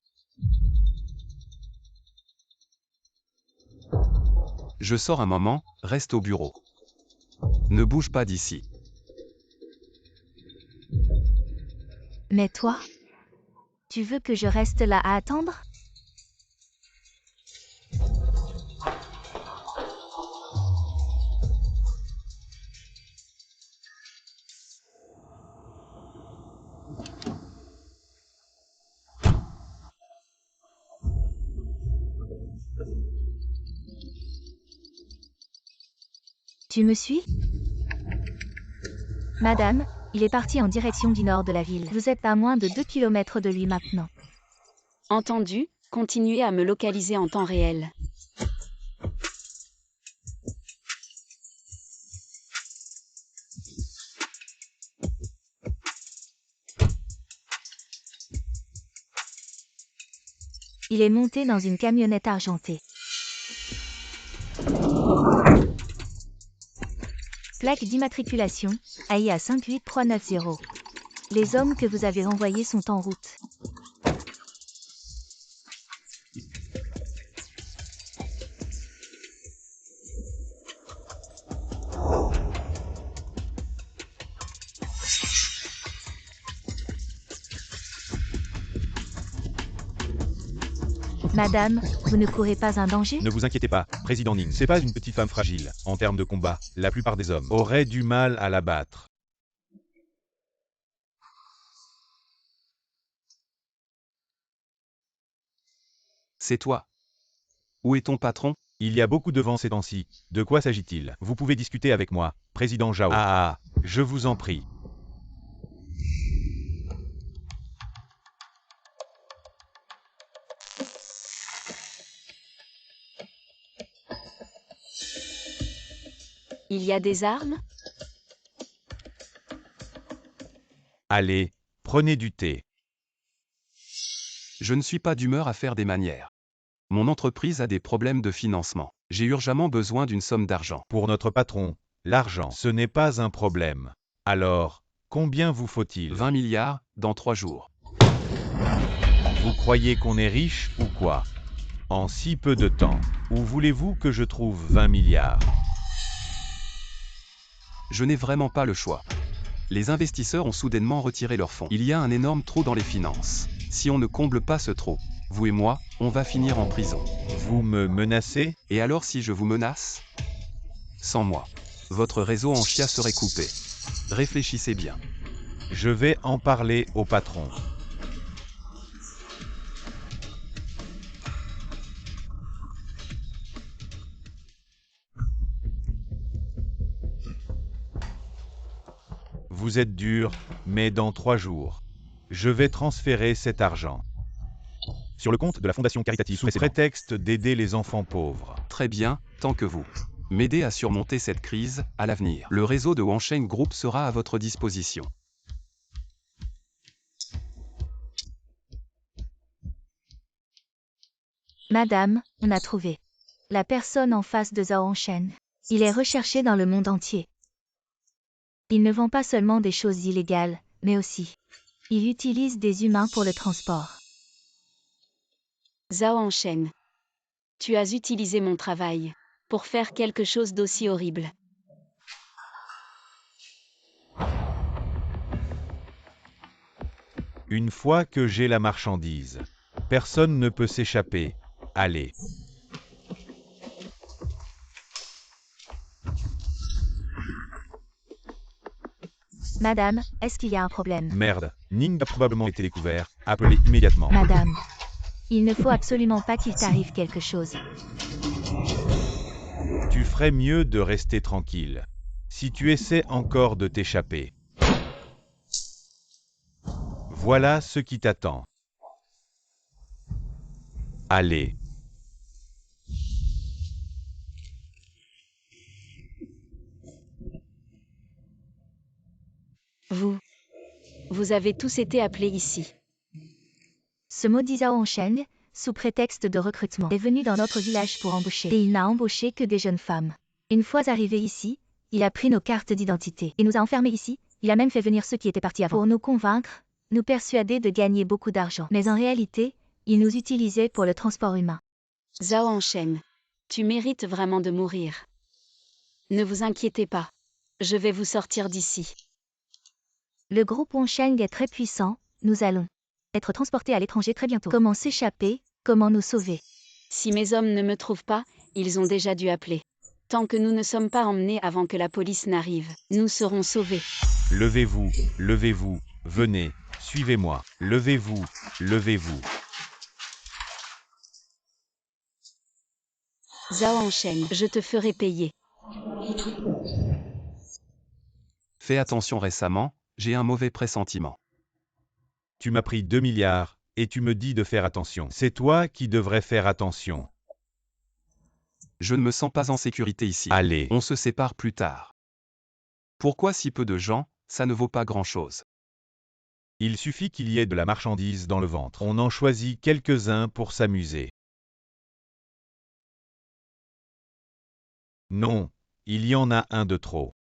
Je sors un moment, reste au bureau. Ne bouge pas d'ici. Mais toi? Tu veux que je reste là à attendre? Tu me suis? Madame, il est parti en direction du nord de la ville. Vous êtes à moins de 2 km de lui maintenant. Entendu, continuez à me localiser en temps réel. Il est monté dans une camionnette argentée. Plaque d'immatriculation, AIA 58390. Les hommes que vous avez envoyés sont en route. Madame, vous ne courez pas un danger? Ne vous inquiétez pas, Président Ning, c'est pas une petite femme fragile. En termes de combat, la plupart des hommes auraient du mal à la battre. C'est toi. Où est ton patron? Il y a beaucoup de vent ces temps-ci. De quoi s'agit-il? Vous pouvez discuter avec moi, Président Zhao. Je vous en prie. Il y a des armes? Allez, prenez du thé. Je ne suis pas d'humeur à faire des manières. Mon entreprise a des problèmes de financement. J'ai urgemment besoin d'une somme d'argent. Pour notre patron, l'argent, ce n'est pas un problème. Alors, combien vous faut-il? 20 milliards, dans 3 jours. Vous croyez qu'on est riche ou quoi? En si peu de temps, où voulez-vous que je trouve 20 milliards? Je n'ai vraiment pas le choix. Les investisseurs ont soudainement retiré leurs fonds. Il y a un énorme trou dans les finances. Si on ne comble pas ce trou, vous et moi, on va finir en prison. Vous me menacez? Et alors si je vous menace? Sans moi. votre réseau en chia serait coupé. Réfléchissez bien. Je vais en parler au patron. Vous êtes dur, mais dans 3 jours, je vais transférer cet argent sur le compte de la Fondation caritative sous prétexte d'aider les enfants pauvres. Très bien, tant que vous m'aidez à surmonter cette crise, à l'avenir, le réseau de Wansheng Group sera à votre disposition. Madame, on a trouvé la personne en face de Zhao Shen. Il est recherché dans le monde entier. Il ne vend pas seulement des choses illégales, mais aussi il utilise des humains pour le transport. Zhao Shen. Tu as utilisé mon travail pour faire quelque chose d'aussi horrible. Une fois que j'ai la marchandise, personne ne peut s'échapper. Allez. Madame, est-ce qu'il y a un problème? Merde, Ning a probablement été découvert. Appelez immédiatement. Madame, il ne faut absolument pas qu'il t'arrive quelque chose. Tu ferais mieux de rester tranquille. Si tu essaies encore de t'échapper. Voilà ce qui t'attend. Allez. Vous avez tous été appelés ici. Ce maudit Zhao Shen, sous prétexte de recrutement, est venu dans notre village pour embaucher. Et il n'a embauché que des jeunes femmes. Une fois arrivé ici, il a pris nos cartes d'identité et nous a enfermés ici. Il a même fait venir ceux qui étaient partis avant. Pour nous convaincre, nous persuader de gagner beaucoup d'argent. Mais en réalité, il nous utilisait pour le transport humain. Zhao Shen, tu mérites vraiment de mourir. Ne vous inquiétez pas. Je vais vous sortir d'ici. Le groupe Wansheng est très puissant, nous allons être transportés à l'étranger très bientôt. Comment s'échapper? Comment nous sauver? Si mes hommes ne me trouvent pas, ils ont déjà dû appeler. Tant que nous ne sommes pas emmenés avant que la police n'arrive, nous serons sauvés. Levez-vous, levez-vous, venez, suivez-moi. Levez-vous, levez-vous. Zhao Shen, je te ferai payer. Fais attention récemment, j'ai un mauvais pressentiment. Tu m'as pris 2 milliards, et tu me dis de faire attention. C'est toi qui devrais faire attention. Je ne me sens pas en sécurité ici. Allez. On se sépare plus tard. Pourquoi si peu de gens? Ça ne vaut pas grand-chose. Il suffit qu'il y ait de la marchandise dans le ventre. On en choisit quelques-uns pour s'amuser. Non, il y en a un de trop.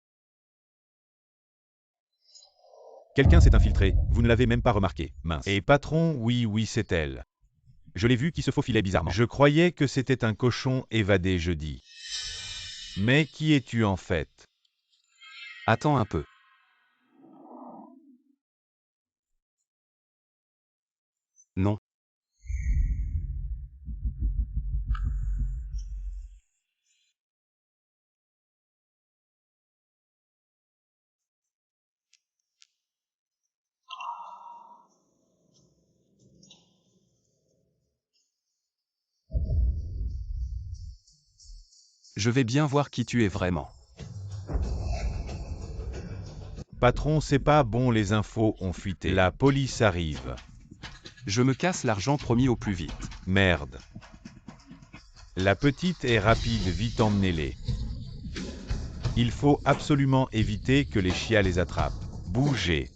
Quelqu'un s'est infiltré, vous ne l'avez même pas remarqué, mince. Et patron, oui, c'est elle. Je l'ai vu qui se faufilait bizarrement. Je croyais que c'était un cochon évadé jeudi. Mais qui es-tu en fait? Attends un peu. Non. Je vais bien voir qui tu es vraiment. Patron, c'est pas bon, les infos ont fuité. La police arrive. Je me casse l'argent promis au plus vite. Merde. La petite est rapide, vite emmenez-les. Il faut absolument éviter que les chiens les attrapent. Bougez.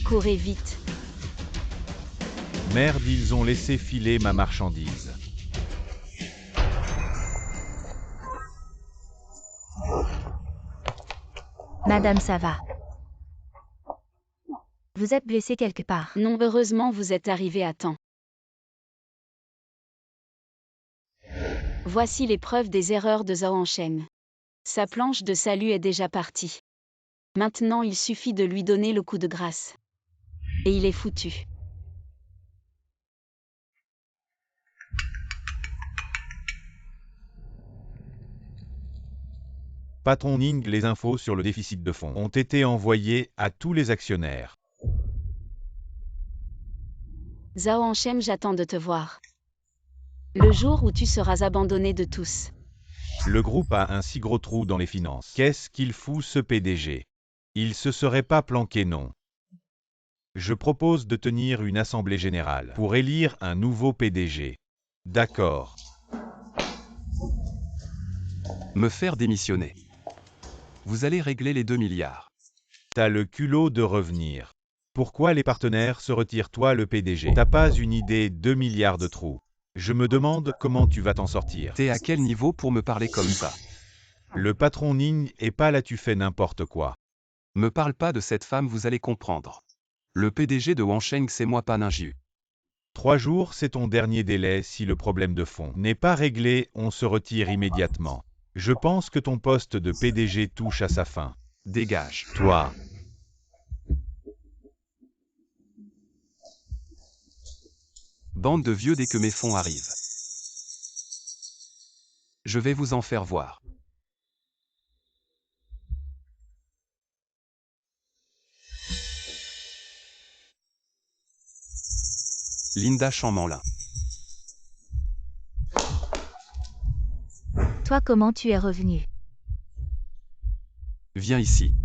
Courez vite. Merde, ils ont laissé filer ma marchandise. Madame, ça va. Vous êtes blessée quelque part? Non, heureusement vous êtes arrivé à temps. Voici les preuves des erreurs de Zhao Shen. Sa planche de salut est déjà partie. Maintenant il suffit de lui donner le coup de grâce. Et il est foutu. Patron Ning, les infos sur le déficit de fonds ont été envoyées à tous les actionnaires. Zhao Hanshem, j'attends de te voir. Le jour où tu seras abandonné de tous. Le groupe a un si gros trou dans les finances. Qu'est-ce qu'il fout ce PDG? Il se serait pas planqué, non? Je propose de tenir une assemblée générale pour élire un nouveau PDG. D'accord. Me faire démissionner. Vous allez régler les 2 milliards. T'as le culot de revenir. Pourquoi les partenaires se retirent, toi le PDG? T'as pas une idée, 2 milliards de trous. Je me demande comment tu vas t'en sortir. T'es à quel niveau pour me parler comme ça? Le patron Ning est pas là, tu fais n'importe quoi. Me parle pas de cette femme, vous allez comprendre. Le PDG de Wansheng, c'est moi, pas Ninju. 3 jours, c'est ton dernier délai. Si le problème de fond n'est pas réglé, on se retire immédiatement. Je pense que ton poste de PDG touche à sa fin. Dégage. Toi. Bande de vieux dès que mes fonds arrivent. Je vais vous en faire voir. Linda Chamanlin. Toi, comment tu es revenu? Viens ici.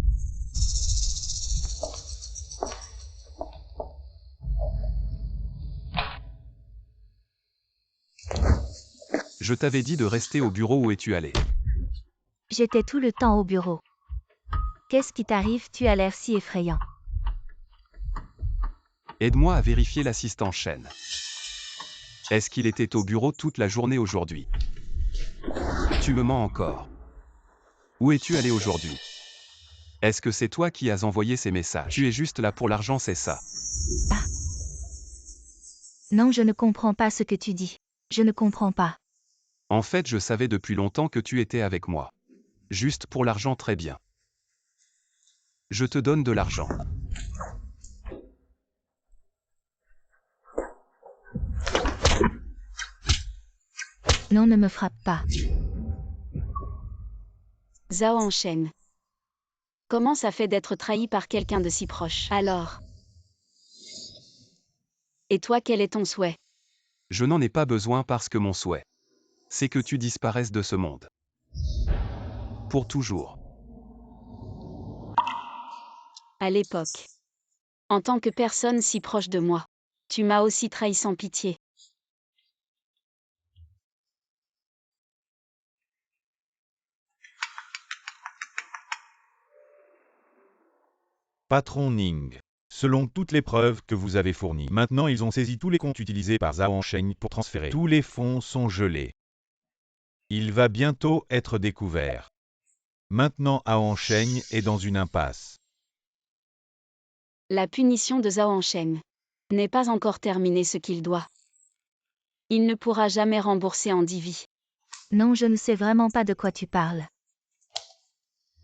Je t'avais dit de rester au bureau, où es-tu allé? J'étais tout le temps au bureau. Qu'est-ce qui t'arrive? Tu as l'air si effrayant. Aide-moi à vérifier l'assistant Shen. Est-ce qu'il était au bureau toute la journée aujourd'hui? Tu me mens encore. Où es-tu allé aujourd'hui? Est-ce que c'est toi qui as envoyé ces messages? Tu es juste là pour l'argent, c'est ça? Ah. Non, je ne comprends pas ce que tu dis. Je ne comprends pas. En fait, je savais depuis longtemps que tu étais avec moi. Juste pour l'argent, très bien. Je te donne de l'argent. Non, ne me frappe pas. Zhao Hanshem. Comment ça fait d'être trahi par quelqu'un de si proche? Alors. Et toi, quel est ton souhait? Je n'en ai pas besoin parce que mon souhait, c'est que tu disparaisses de ce monde. Pour toujours. À l'époque. En tant que personne si proche de moi. Tu m'as aussi trahi sans pitié. Patron Ning. Selon toutes les preuves que vous avez fournies, maintenant ils ont saisi tous les comptes utilisés par Zhao Hanshem pour transférer. Tous les fonds sont gelés. Il va bientôt être découvert. Maintenant Zhao Hanshem est dans une impasse. La punition de Zhao Hanshem n'est pas encore terminée ce qu'il doit. Il ne pourra jamais rembourser en 10 vies. Non, je ne sais vraiment pas de quoi tu parles.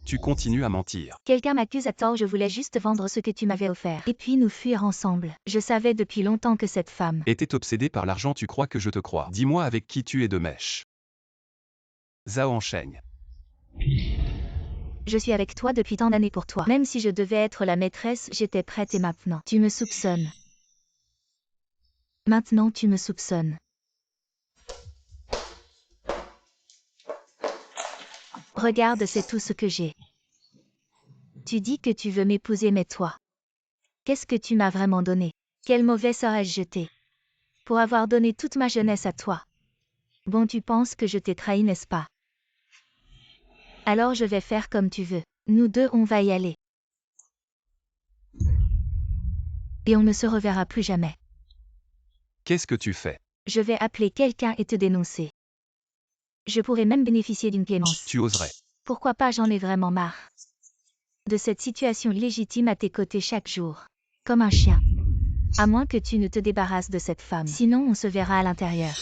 Tu continues à mentir. Quelqu'un m'accuse à tort, je voulais juste vendre ce que tu m'avais offert. Et puis nous fuir ensemble. Je savais depuis longtemps que cette femme Était obsédé par l'argent, tu crois que je te crois? Dis-moi avec qui tu es de mèche. Zhao Hanshem. Je suis avec toi depuis tant d'années pour toi. Même si je devais être la maîtresse, j'étais prête et maintenant, tu me soupçonnes. Maintenant tu me soupçonnes. Regarde, c'est tout ce que j'ai. Tu dis que tu veux m'épouser, mais toi, qu'est-ce que tu m'as vraiment donné? Quel mauvais sort ai-je jeté? Pour avoir donné toute ma jeunesse à toi. Bon, tu penses que je t'ai trahi, n'est-ce pas? Alors je vais faire comme tu veux. Nous deux, on va y aller. Et on ne se reverra plus jamais. Qu'est-ce que tu fais? Je vais appeler quelqu'un et te dénoncer. Je pourrais même bénéficier d'une clémence. Tu oserais. Pourquoi pas, j'en ai vraiment marre. De cette situation légitime à tes côtés chaque jour. Comme un chien. À moins que tu ne te débarrasses de cette femme. Sinon on se verra à l'intérieur.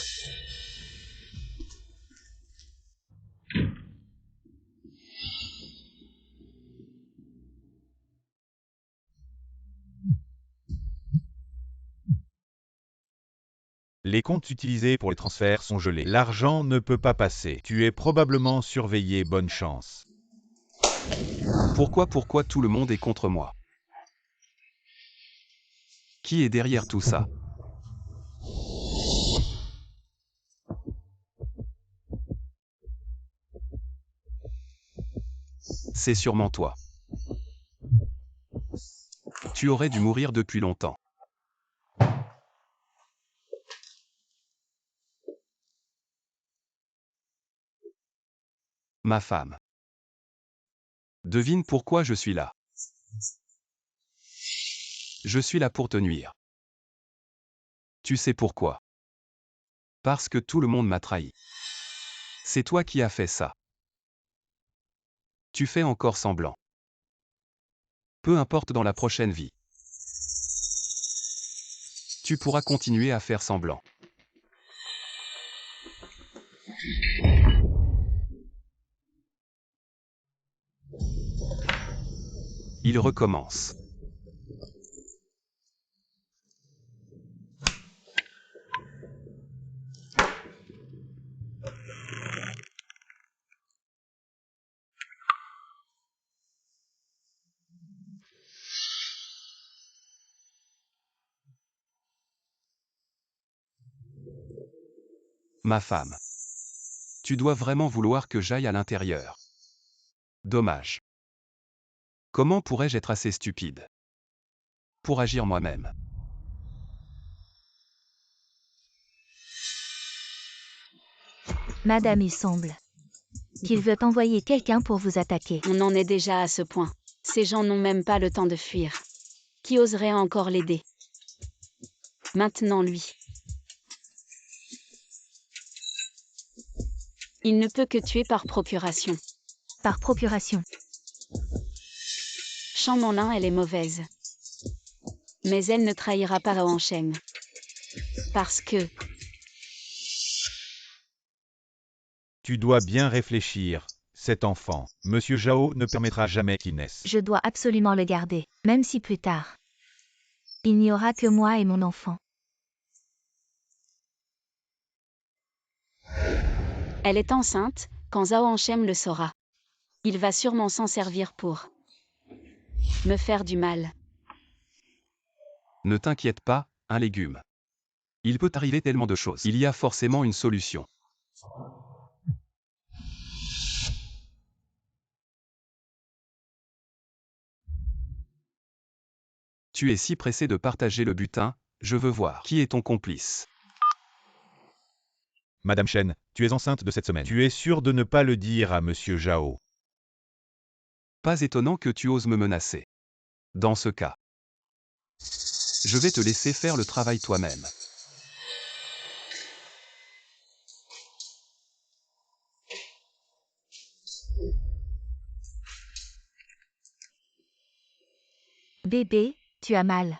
Les comptes utilisés pour les transferts sont gelés. L'argent ne peut pas passer. Tu es probablement surveillé, bonne chance. Pourquoi tout le monde est contre moi? Qui est derrière tout ça? C'est sûrement toi. Tu aurais dû mourir depuis longtemps. Ma femme. Devine pourquoi je suis là. Je suis là pour te nuire. Tu sais pourquoi? Parce que tout le monde m'a trahi. C'est toi qui as fait ça. Tu fais encore semblant. Peu importe dans la prochaine vie. Tu pourras continuer à faire semblant. Il recommence. Ma femme. Tu dois vraiment vouloir que j'aille à l'intérieur. Dommage. Comment pourrais-je être assez stupide pour agir moi-même? Madame, il semble qu'il veut envoyer quelqu'un pour vous attaquer. On en est déjà à ce point. Ces gens n'ont même pas le temps de fuir. Qui oserait encore l'aider? Maintenant lui. Il ne peut que tuer par procuration. Par procuration. Shan Monlin, elle est mauvaise. Mais elle ne trahira pas Zhao Shen. Parce que... Tu dois bien réfléchir. Cet enfant, Monsieur Zhao ne permettra jamais qu'il naisse. Je dois absolument le garder, même si plus tard. Il n'y aura que moi et mon enfant. Elle est enceinte, quand Zhao Shen le saura. Il va sûrement s'en servir pour... me faire du mal. Ne t'inquiète pas, un légume. Il peut arriver tellement de choses. Il y a forcément une solution. Tu es si pressé de partager le butin, je veux voir. Qui est ton complice? Madame Shen, tu es enceinte de cette semaine. Tu es sûr de ne pas le dire à Monsieur Zhao. Pas étonnant que tu oses me menacer. Dans ce cas, je vais te laisser faire le travail toi-même. Bébé, tu as mal.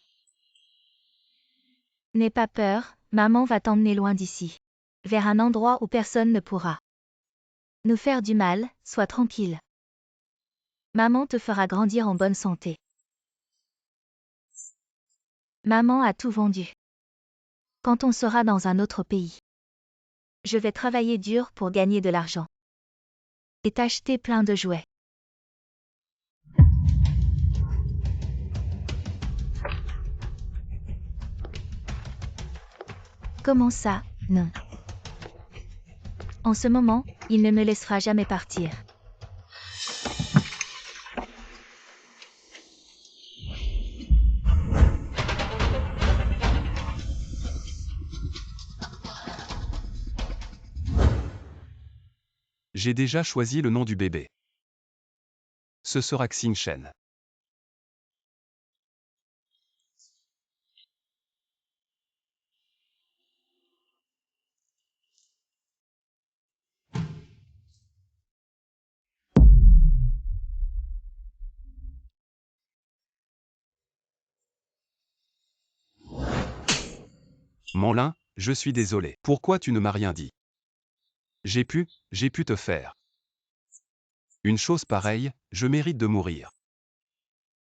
N'aie pas peur, maman va t'emmener loin d'ici. Vers un endroit où personne ne pourra nous faire du mal, sois tranquille. Maman te fera grandir en bonne santé. Maman a tout vendu. Quand on sera dans un autre pays, je vais travailler dur pour gagner de l'argent. Et t'acheter plein de jouets. Comment ça, non? En ce moment, il ne me laissera jamais partir. J'ai déjà choisi le nom du bébé. Ce sera Xingchen. Monlin, je suis désolé. Pourquoi tu ne m'as rien dit? J'ai pu te faire. Une chose pareille, je mérite de mourir.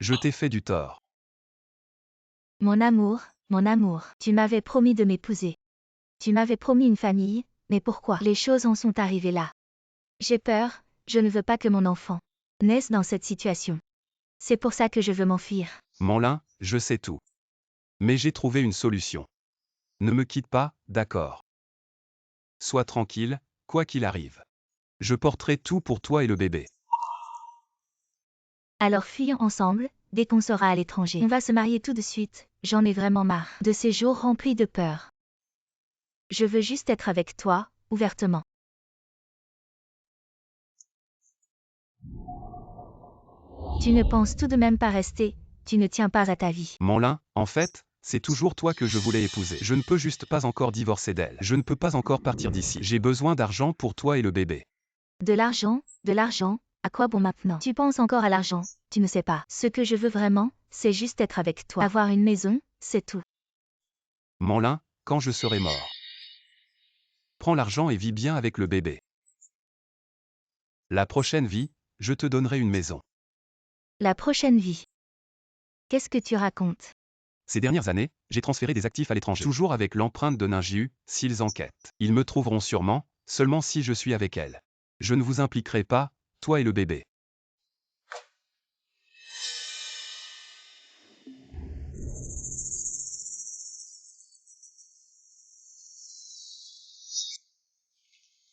Je t'ai fait du tort. Mon amour, tu m'avais promis de m'épouser. Tu m'avais promis une famille, mais pourquoi les choses en sont arrivées là? J'ai peur, je ne veux pas que mon enfant naisse dans cette situation. C'est pour ça que je veux m'enfuir. Manlin, je sais tout. Mais j'ai trouvé une solution. Ne me quitte pas, d'accord? Sois tranquille, quoi qu'il arrive. Je porterai tout pour toi et le bébé. Alors fuyons ensemble, dès qu'on sera à l'étranger. On va se marier tout de suite, j'en ai vraiment marre de ces jours remplis de peur. Je veux juste être avec toi, ouvertement. Tu ne penses tout de même pas rester, tu ne tiens pas à ta vie. Manlin, en fait, c'est toujours toi que je voulais épouser. Je ne peux juste pas encore divorcer d'elle. Je ne peux pas encore partir d'ici. J'ai besoin d'argent pour toi et le bébé. De l'argent, à quoi bon maintenant? Tu penses encore à l'argent, tu ne sais pas. Ce que je veux vraiment, c'est juste être avec toi. Avoir une maison, c'est tout. Manlin, quand je serai mort. Prends l'argent et vis bien avec le bébé. La prochaine vie, je te donnerai une maison. La prochaine vie. Qu'est-ce que tu racontes? Ces dernières années, j'ai transféré des actifs à l'étranger. Toujours avec l'empreinte de Ninjiu, s'ils enquêtent. Ils me trouveront sûrement, seulement si je suis avec elle. Je ne vous impliquerai pas, toi et le bébé.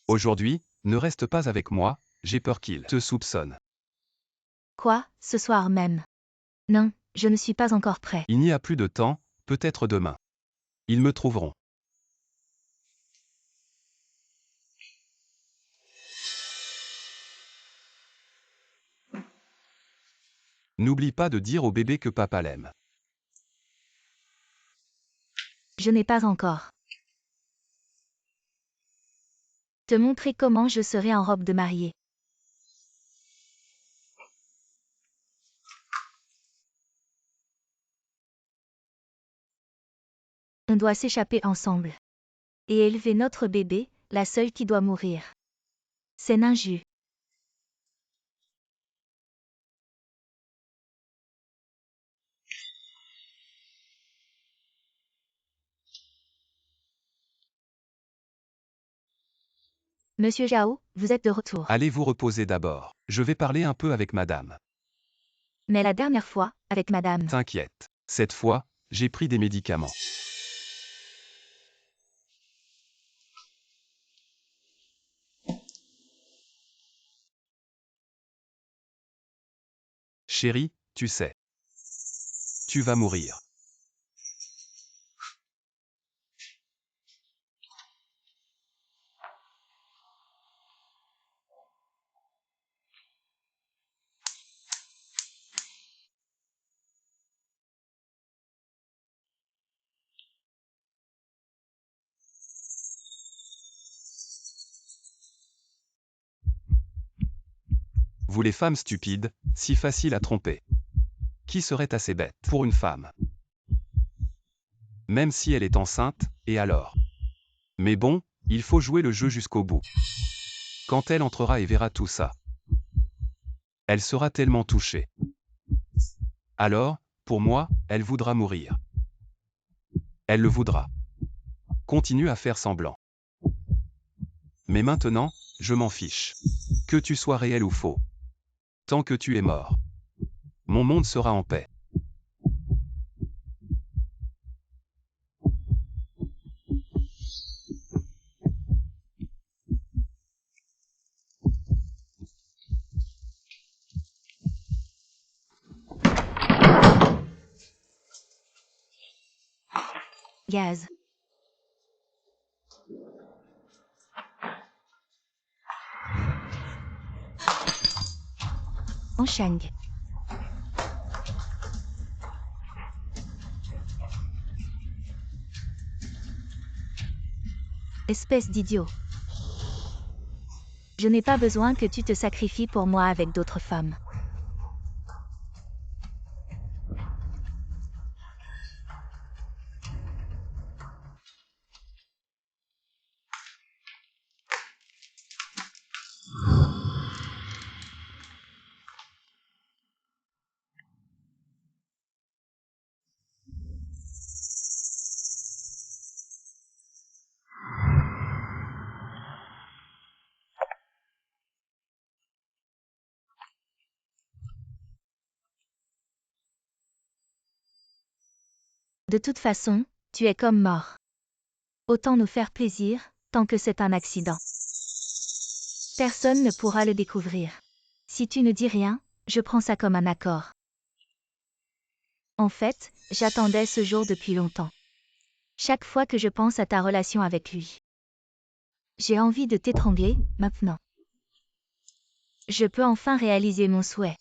Aujourd'hui, ne reste pas avec moi, j'ai peur qu'ils te soupçonnent. Quoi, ce soir même? Non, je ne suis pas encore prêt. Il n'y a plus de temps, peut-être demain. Ils me trouveront. N'oublie pas de dire au bébé que papa l'aime. Je n'ai pas encore. Te montrer comment je serai en robe de mariée. On doit s'échapper ensemble. Et élever notre bébé, la seule qui doit mourir. C'est Ninju. Monsieur Zhao, vous êtes de retour. Allez vous reposer d'abord. Je vais parler un peu avec madame. Mais la dernière fois, avec madame. T'inquiète. Cette fois, j'ai pris des médicaments. Chérie, tu sais. Tu vas mourir. Vous les femmes stupides, si faciles à tromper. Qui serait assez bête pour une femme? Même si elle est enceinte, et alors? Mais bon, il faut jouer le jeu jusqu'au bout. Quand elle entrera et verra tout ça, elle sera tellement touchée. Alors, pour moi, elle voudra mourir. Elle le voudra. Continue à faire semblant. Mais maintenant, je m'en fiche. Que tu sois réel ou faux. Tant que tu es mort, mon monde sera en paix. Gaz. Enchang. Espèce d'idiot. Je n'ai pas besoin que tu te sacrifies pour moi avec d'autres femmes. De toute façon, tu es comme mort. Autant nous faire plaisir, tant que c'est un accident. Personne ne pourra le découvrir. Si tu ne dis rien, je prends ça comme un accord. En fait, j'attendais ce jour depuis longtemps. Chaque fois que je pense à ta relation avec lui. J'ai envie de t'étrangler, maintenant. Je peux enfin réaliser mon souhait.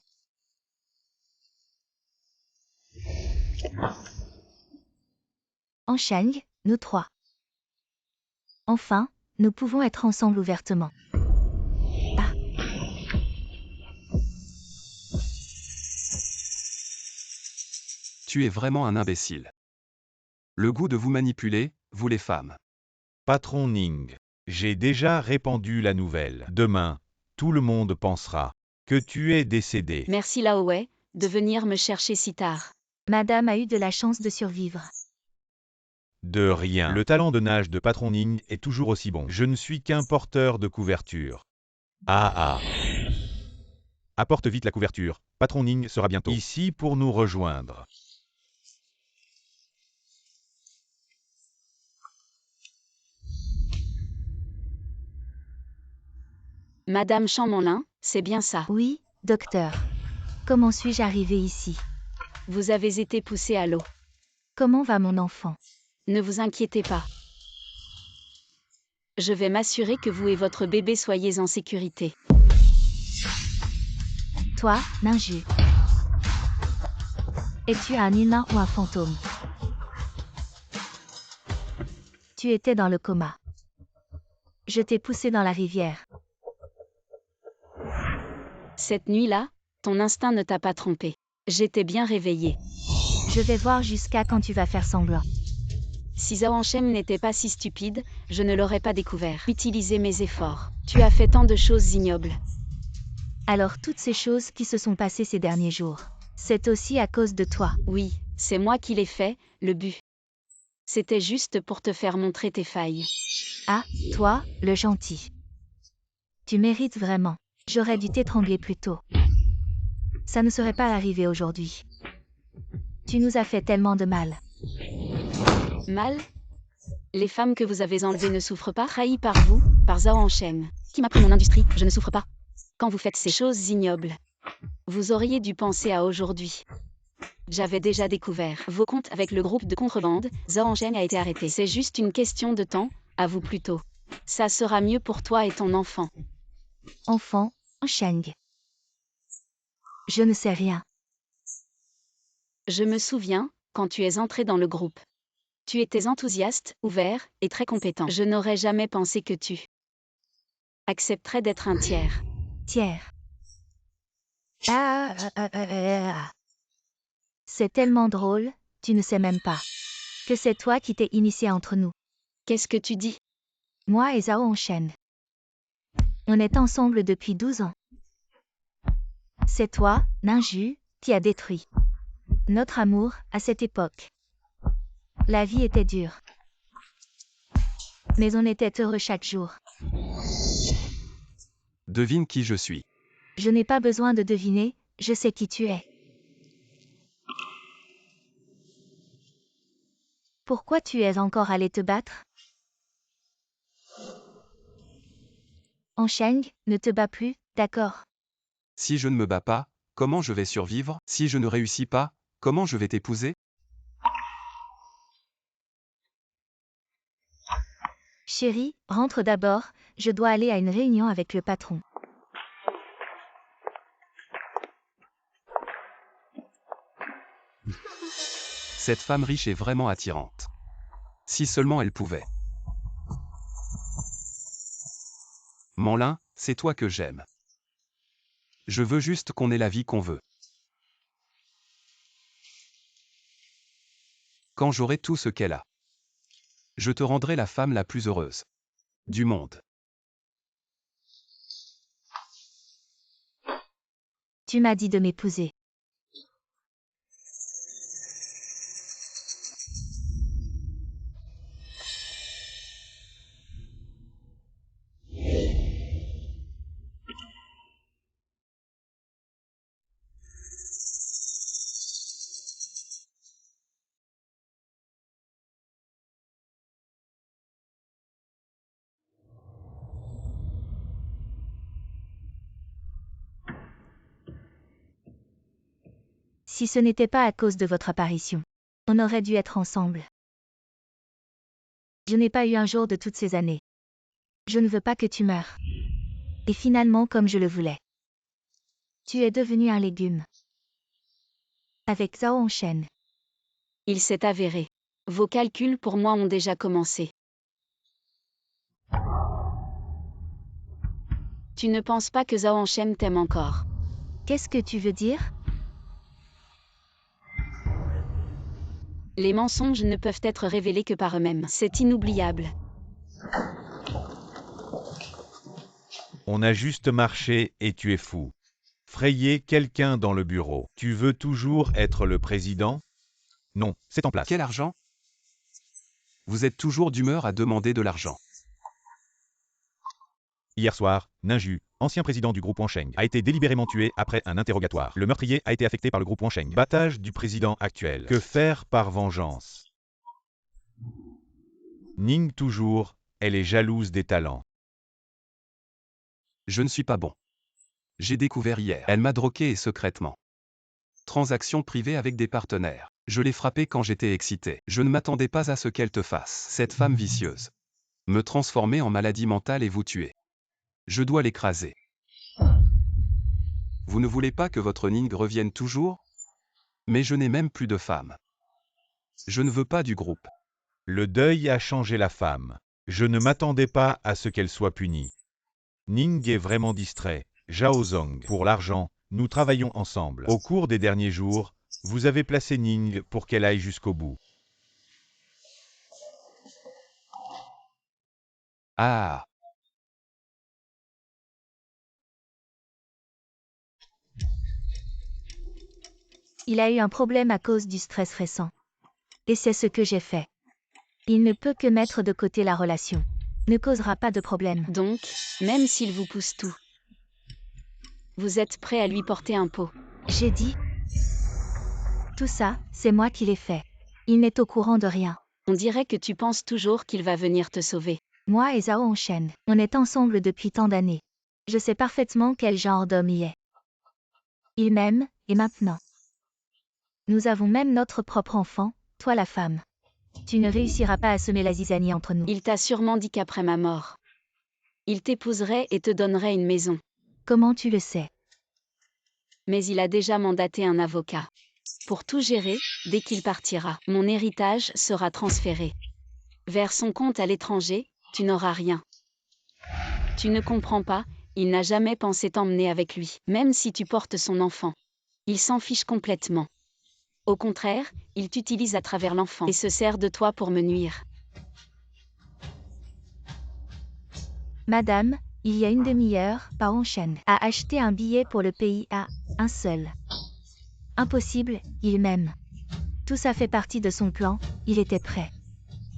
Enchaîne, nous trois. Enfin, nous pouvons être ensemble ouvertement. Ah. Tu es vraiment un imbécile. Le goût de vous manipuler, vous les femmes. Patron Ning, j'ai déjà répandu la nouvelle. Demain, tout le monde pensera que tu es décédé. Merci Laowei, de venir me chercher si tard. Madame a eu de la chance de survivre. De rien. Le talent de nage de Patron Ning est toujours aussi bon. Je ne suis qu'un porteur de couverture. Ah. Apporte vite la couverture. Patron Ning sera bientôt ici pour nous rejoindre. Madame Champmonlin, c'est bien ça. Oui, docteur. Comment suis-je arrivée ici? Vous avez été poussée à l'eau. Comment va mon enfant? Ne vous inquiétez pas. Je vais m'assurer que vous et votre bébé soyez en sécurité. Toi, Ninju. Es-tu un humain ou un fantôme? Tu étais dans le coma. Je t'ai poussé dans la rivière. Cette nuit-là, ton instinct ne t'a pas trompé. J'étais bien réveillée. Je vais voir jusqu'à quand tu vas faire semblant. Si Zhao Shem n'était pas si stupide, je ne l'aurais pas découvert. Utiliser mes efforts. Tu as fait tant de choses ignobles. Alors toutes ces choses qui se sont passées ces derniers jours, c'est aussi à cause de toi. Oui, c'est moi qui l'ai fait, le but. C'était juste pour te faire montrer tes failles. Ah, toi, le gentil. Tu mérites vraiment. J'aurais dû t'étrangler plus tôt. Ça ne serait pas arrivé aujourd'hui. Tu nous as fait tellement de mal. Mal? Les femmes que vous avez enlevées ne souffrent pas, trahies par vous, par Zhao Shem, qui m'a pris mon industrie, je ne souffre pas. Quand vous faites ces choses ignobles, vous auriez dû penser à aujourd'hui. J'avais déjà découvert vos comptes avec le groupe de contrebande, Zhao Shem a été arrêté. C'est juste une question de temps, à vous plutôt. Ça sera mieux pour toi et ton enfant. Enfant, Sheng. Je ne sais rien. Je me souviens, quand tu es entré dans le groupe. Tu étais enthousiaste, ouvert, et très compétent. Je n'aurais jamais pensé que tu accepterais d'être un tiers. Tiers. C'est tellement drôle, tu ne sais même pas. Que c'est toi qui t'es initié entre nous. Qu'est-ce que tu dis? Moi et Zhao Shen. On est ensemble depuis 12 ans. C'est toi, Ninju, qui a détruit notre amour à cette époque. La vie était dure. Mais on était heureux chaque jour. Devine qui je suis. Je n'ai pas besoin de deviner, je sais qui tu es. Pourquoi tu es encore allé te battre? Sheng, ne te bats plus, d'accord? Si je ne me bats pas, comment je vais survivre? Si je ne réussis pas, comment je vais t'épouser? Chérie, rentre d'abord, je dois aller à une réunion avec le patron. Cette femme riche est vraiment attirante. Si seulement elle pouvait. Manlin, c'est toi que j'aime. Je veux juste qu'on ait la vie qu'on veut. Quand j'aurai tout ce qu'elle a, je te rendrai la femme la plus heureuse du monde. Tu m'as dit de m'épouser. Si ce n'était pas à cause de votre apparition, on aurait dû être ensemble. Je n'ai pas eu un jour de toutes ces années. Je ne veux pas que tu meures. Et finalement comme je le voulais. Tu es devenu un légume. Avec Zhao Hongchen. Il s'est avéré. Vos calculs pour moi ont déjà commencé. Tu ne penses pas que Zhao Hongchen t'aime encore? Qu'est-ce que tu veux dire? Les mensonges ne peuvent être révélés que par eux-mêmes. C'est inoubliable. On a juste marché et tu es fou. Frayer quelqu'un dans le bureau. Tu veux toujours être le président? Non, c'est en place. Quel argent? Vous êtes toujours d'humeur à demander de l'argent. Hier soir, Ninju, ancien président du groupe Wansheng, a été délibérément tué après un interrogatoire. Le meurtrier a été affecté par le groupe Wansheng. Battage du président actuel. Que faire par vengeance? Ning toujours, elle est jalouse des talents. Je ne suis pas bon. J'ai découvert hier. Elle m'a drogué et secrètement. Transaction privée avec des partenaires. Je l'ai frappée quand j'étais excité. Je ne m'attendais pas à ce qu'elle te fasse. Cette femme vicieuse. Me transformer en maladie mentale et vous tuer. Je dois l'écraser. Vous ne voulez pas que votre Ning revienne toujours? Mais je n'ai même plus de femme. Je ne veux pas du groupe. Le deuil a changé la femme. Je ne m'attendais pas à ce qu'elle soit punie. Ning est vraiment distrait. Zhao Zong. Pour l'argent, nous travaillons ensemble. Au cours des derniers jours, vous avez placé Ning pour qu'elle aille jusqu'au bout. Ah! Il a eu un problème à cause du stress récent. Et c'est ce que j'ai fait. Il ne peut que mettre de côté la relation. Ne causera pas de problème. Donc, même s'il vous pousse tout, vous êtes prêt à lui porter un pot. J'ai dit. Tout ça, c'est moi qui l'ai fait. Il n'est au courant de rien. On dirait que tu penses toujours qu'il va venir te sauver. Moi et Zhao Hongchen, on est ensemble depuis tant d'années. Je sais parfaitement quel genre d'homme il est. Il m'aime, et maintenant. Nous avons même notre propre enfant, toi la femme. Tu ne réussiras pas à semer la zizanie entre nous. Il t'a sûrement dit qu'après ma mort, il t'épouserait et te donnerait une maison. Comment tu le sais? Mais il a déjà mandaté un avocat. Pour tout gérer, dès qu'il partira, mon héritage sera transféré. Vers son compte à l'étranger, tu n'auras rien. Tu ne comprends pas, il n'a jamais pensé t'emmener avec lui, même si tu portes son enfant. Il s'en fiche complètement. Au contraire, il t'utilise à travers l'enfant et se sert de toi pour me nuire. Madame, il y a une demi-heure, Zhao Hongchen a acheté un billet pour le pays à un seul. Impossible, il m'aime. Tout ça fait partie de son plan, il était prêt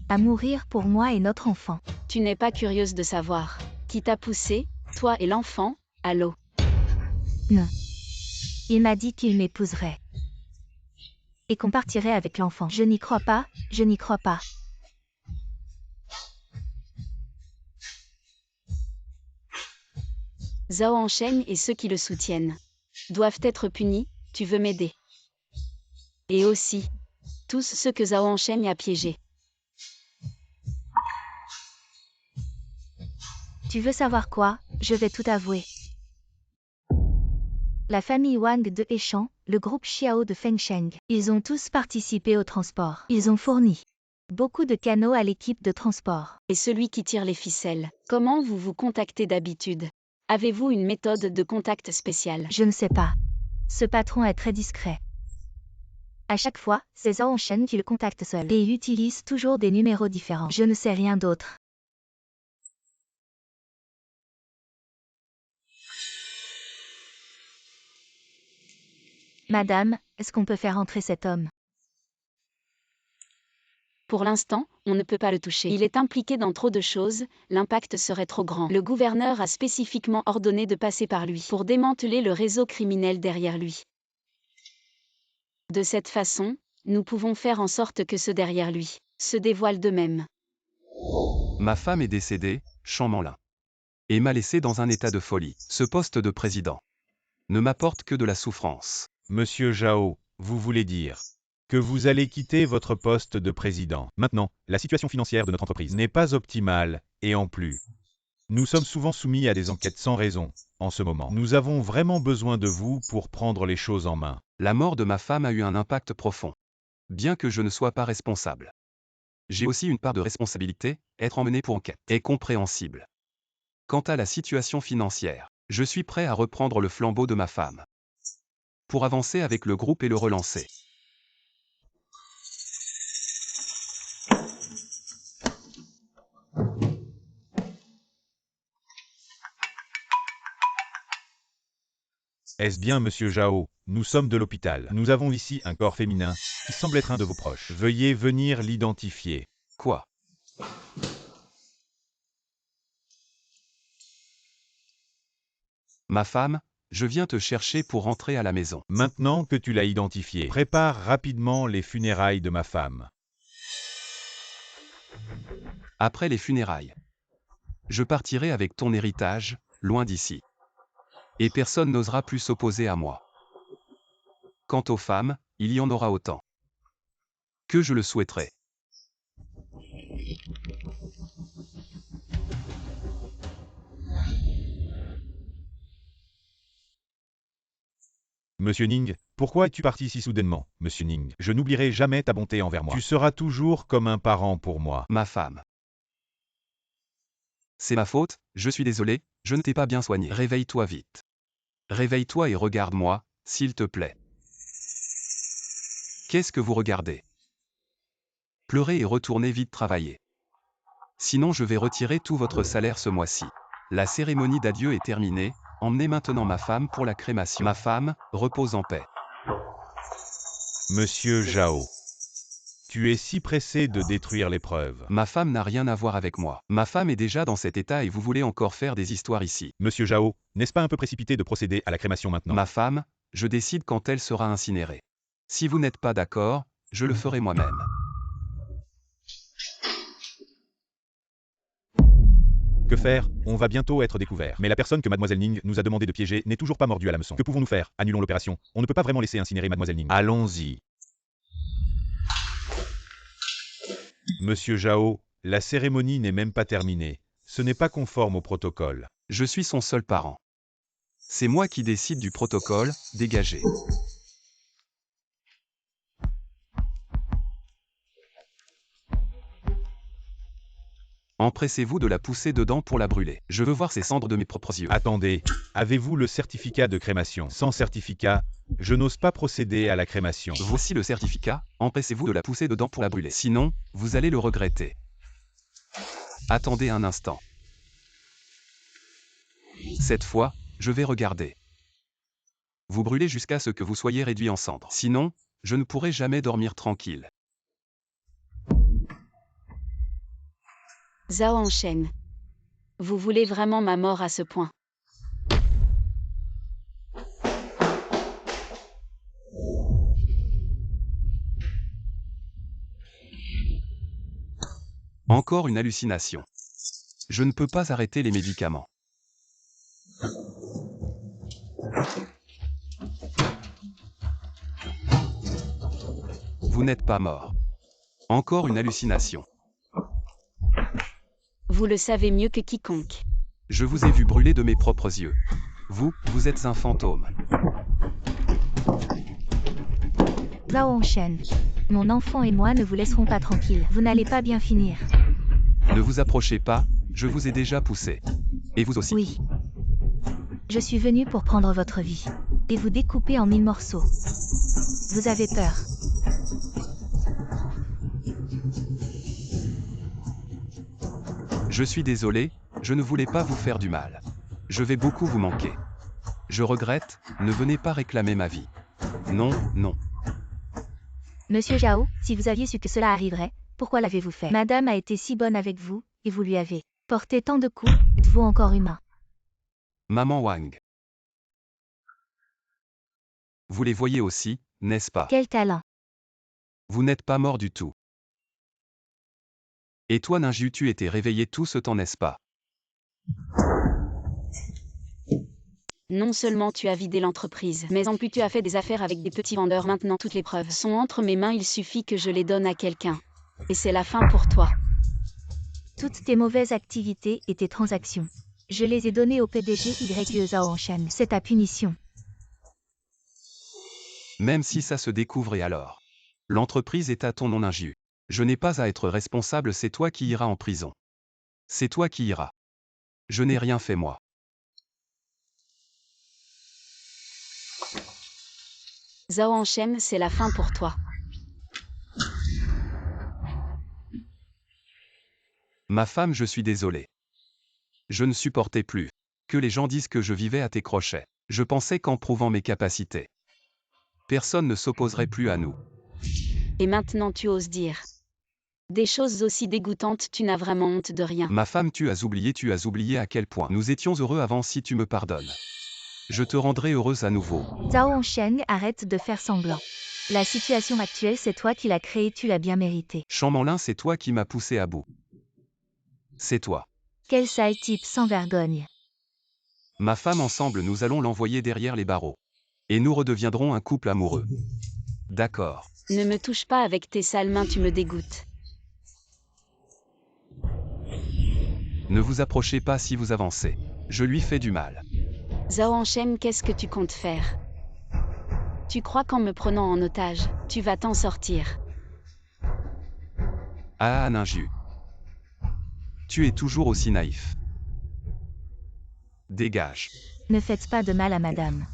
à mourir pour moi et notre enfant. Tu n'es pas curieuse de savoir qui t'a poussé, toi et l'enfant, à l'eau? Non. Il m'a dit qu'il m'épouserait. Et qu'on partirait avec l'enfant. Je n'y crois pas, je n'y crois pas. Zhao Hongchen et ceux qui le soutiennent doivent être punis, tu veux m'aider. Et aussi, tous ceux que Zhao Hongchen a piégés. Tu veux savoir quoi? Je vais tout avouer. La famille Wang de Hechan, le groupe Xiao de Fengsheng, ils ont tous participé au transport. Ils ont fourni beaucoup de canaux à l'équipe de transport. Et celui qui tire les ficelles, comment vous vous contactez d'habitude? Avez-vous une méthode de contact spéciale? Je ne sais pas. Ce patron est très discret. À chaque fois, c'est Zhao Hongchen qui le contacte seul. Et il utilise toujours des numéros différents. Je ne sais rien d'autre. Madame, est-ce qu'on peut faire entrer cet homme? Pour l'instant, on ne peut pas le toucher. Il est impliqué dans trop de choses, l'impact serait trop grand. Le gouverneur a spécifiquement ordonné de passer par lui pour démanteler le réseau criminel derrière lui. De cette façon, nous pouvons faire en sorte que ceux derrière lui se dévoilent d'eux-mêmes. Ma femme est décédée, Champmanlin. Et m'a laissé dans un état de folie. Ce poste de président ne m'apporte que de la souffrance. Monsieur Zhao, Vous voulez dire que vous allez quitter votre poste de président. Maintenant, la situation financière de notre entreprise n'est pas optimale, et en plus, nous sommes souvent soumis à des enquêtes sans raison. En ce moment, nous avons vraiment besoin de vous pour prendre les choses en main. La mort de ma femme a eu un impact profond. Bien que je ne sois pas responsable. J'ai aussi une part de responsabilité, être emmené pour enquête est compréhensible. Quant à la situation financière, je suis prêt à reprendre le flambeau de ma femme. Pour avancer avec le groupe et le relancer. Est-ce bien, monsieur Zhao? Nous sommes de l'hôpital. Nous avons ici un corps féminin qui semble être un de vos proches. Veuillez venir l'identifier. Quoi? Ma femme, je viens te chercher pour rentrer à la maison. Maintenant que tu l'as identifié, prépare rapidement les funérailles de ma femme. Après les funérailles, je partirai avec ton héritage, loin d'ici. Et personne n'osera plus s'opposer à moi. Quant aux femmes, il y en aura autant que je le souhaiterais. Monsieur Ning, pourquoi es-tu parti si soudainement? Monsieur Ning, je n'oublierai jamais ta bonté envers moi. Tu seras toujours comme un parent pour moi. Ma femme. C'est ma faute, je suis désolé, je ne t'ai pas bien soigné. Réveille-toi vite. Réveille-toi et regarde-moi, s'il te plaît. Qu'est-ce que vous regardez? Pleurez et retournez vite travailler. Sinon je vais retirer tout votre salaire ce mois-ci. La cérémonie d'adieu est terminée, emmenez maintenant ma femme pour la crémation. Ma femme, repose en paix. Monsieur Zhao, tu es si pressé de détruire les preuves. Ma femme n'a rien à voir avec moi. Ma femme est déjà dans cet état et vous voulez encore faire des histoires ici. Monsieur Zhao, n'est-ce pas un peu précipité de procéder à la crémation maintenant? Ma femme, je décide quand elle sera incinérée. Si vous n'êtes pas d'accord, je le ferai moi-même. Que faire? On va bientôt être découvert. Mais la personne que Mademoiselle Ning nous a demandé de piéger n'est toujours pas mordue à l'hameçon. Que pouvons-nous faire? Annulons l'opération. On ne peut pas vraiment laisser incinérer Mademoiselle Ning. Allons-y. Monsieur Zhao, la cérémonie n'est même pas terminée. Ce n'est pas conforme au protocole. Je suis son seul parent. C'est moi qui décide du protocole, dégagez. Empressez-vous de la pousser dedans pour la brûler. Je veux voir ces cendres de mes propres yeux. Attendez, avez-vous le certificat de crémation? Sans certificat, je n'ose pas procéder à la crémation. Voici le certificat, empressez-vous de la pousser dedans pour la brûler. Sinon, vous allez le regretter. Attendez un instant. Cette fois, je vais regarder. Vous brûlez jusqu'à ce que vous soyez réduit en cendres. Sinon, je ne pourrai jamais dormir tranquille. Zhao enchaîne. Vous voulez vraiment ma mort à ce point? Encore une hallucination. Je ne peux pas arrêter les médicaments. Vous n'êtes pas mort. Encore une hallucination. Vous le savez mieux que quiconque. Je vous ai vu brûler de mes propres yeux. Vous êtes un fantôme. Zhao enchaîne. Mon enfant et moi ne vous laisserons pas tranquille. Vous n'allez pas bien finir. Ne vous approchez pas, je vous ai déjà poussé. Et vous aussi. Oui. Je suis venu pour prendre votre vie. Et vous découper en 1000 morceaux. Vous avez peur. Je suis désolé, je ne voulais pas vous faire du mal. Je vais beaucoup vous manquer. Je regrette, ne venez pas réclamer ma vie. Non, non. Monsieur Zhao, si vous aviez su que cela arriverait, pourquoi l'avez-vous fait? Madame a été si bonne avec vous, et vous lui avez porté tant de coups, êtes-vous encore humain? Maman Wang. Vous les voyez aussi, n'est-ce pas? Quel talent! Vous n'êtes pas mort du tout. Et toi Ninju, tu étais réveillé tout ce temps, n'est-ce pas? Non seulement tu as vidé l'entreprise, mais en plus tu as fait des affaires avec des petits vendeurs. Maintenant toutes les preuves sont entre mes mains, il suffit que je les donne à quelqu'un. Et c'est la fin pour toi. Toutes tes mauvaises activités et tes transactions. Je les ai données au PDG Y Zhao Shen. C'est ta punition. Même si ça se découvrait alors. L'entreprise est à ton nom injus. Je n'ai pas à être responsable, c'est toi qui iras en prison. C'est toi qui iras. Je n'ai rien fait moi. Zhao Anshem, c'est la fin pour toi. Ma femme, je suis désolé. Je ne supportais plus que les gens disent que je vivais à tes crochets. Je pensais qu'en prouvant mes capacités, personne ne s'opposerait plus à nous. Et maintenant tu oses dire des choses aussi dégoûtantes, tu n'as vraiment honte de rien. Ma femme, tu as oublié à quel point nous étions heureux avant. Si tu me pardonnes, je te rendrai heureuse à nouveau. Zhao Shen, arrête de faire semblant. La situation actuelle, c'est toi qui l'as créée, tu l'as bien méritée. Champmanlin, c'est toi qui m'as poussé à bout. C'est toi. Quel sale type sans vergogne. Ma femme, ensemble, nous allons l'envoyer derrière les barreaux. Et nous redeviendrons un couple amoureux. D'accord. Ne me touche pas avec tes sales mains, tu me dégoûtes. Ne vous approchez pas si vous avancez. Je lui fais du mal. Zhao Anshem, qu'est-ce que tu comptes faire? Tu crois qu'en me prenant en otage, tu vas t'en sortir? Ah, ninju. Tu es toujours aussi naïf. Dégage. Ne faites pas de mal à madame.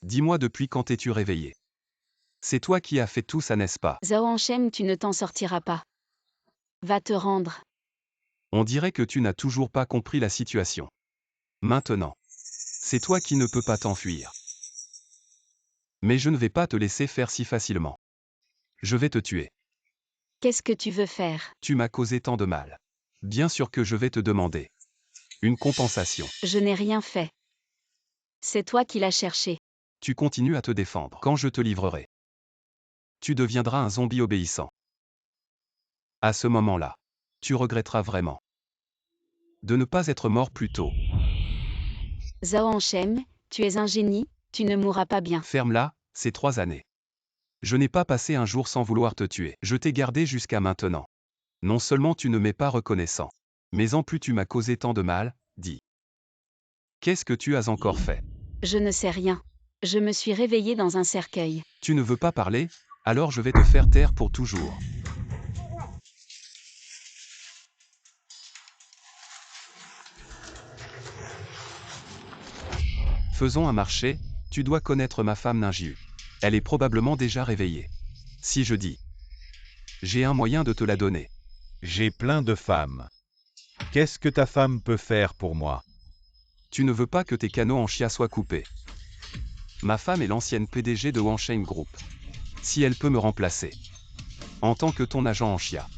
Dis-moi depuis quand t'es-tu réveillé? C'est toi qui as fait tout ça, n'est-ce pas? Zhao Anshem, tu ne t'en sortiras pas. Va te rendre. On dirait que tu n'as toujours pas compris la situation. Maintenant, c'est toi qui ne peux pas t'enfuir. Mais je ne vais pas te laisser faire si facilement. Je vais te tuer. Qu'est-ce que tu veux faire? Tu m'as causé tant de mal. Bien sûr que je vais te demander une compensation. Je n'ai rien fait. C'est toi qui l'as cherché. Tu continues à te défendre. Quand je te livrerai, tu deviendras un zombie obéissant. À ce moment-là, tu regretteras vraiment de ne pas être mort plus tôt. Zhao Anshem, tu es un génie, tu ne mourras pas bien. Ferme-la, c'est 3 années. Je n'ai pas passé un jour sans vouloir te tuer. Je t'ai gardé jusqu'à maintenant. Non seulement tu ne m'es pas reconnaissant, mais en plus tu m'as causé tant de mal, dis. Qu'est-ce que tu as encore fait? Je ne sais rien. Je me suis réveillée dans un cercueil. Tu ne veux pas parler? Alors je vais te faire taire pour toujours. Faisons un marché, tu dois connaître ma femme Ninjiu. Elle est probablement déjà réveillée. Si je dis, j'ai un moyen de te la donner. J'ai plein de femmes. Qu'est-ce que ta femme peut faire pour moi? Tu ne veux pas que tes canaux en chia soient coupés. Ma femme est l'ancienne PDG de Wanshen Group. Si elle peut me remplacer en tant que ton agent en chia,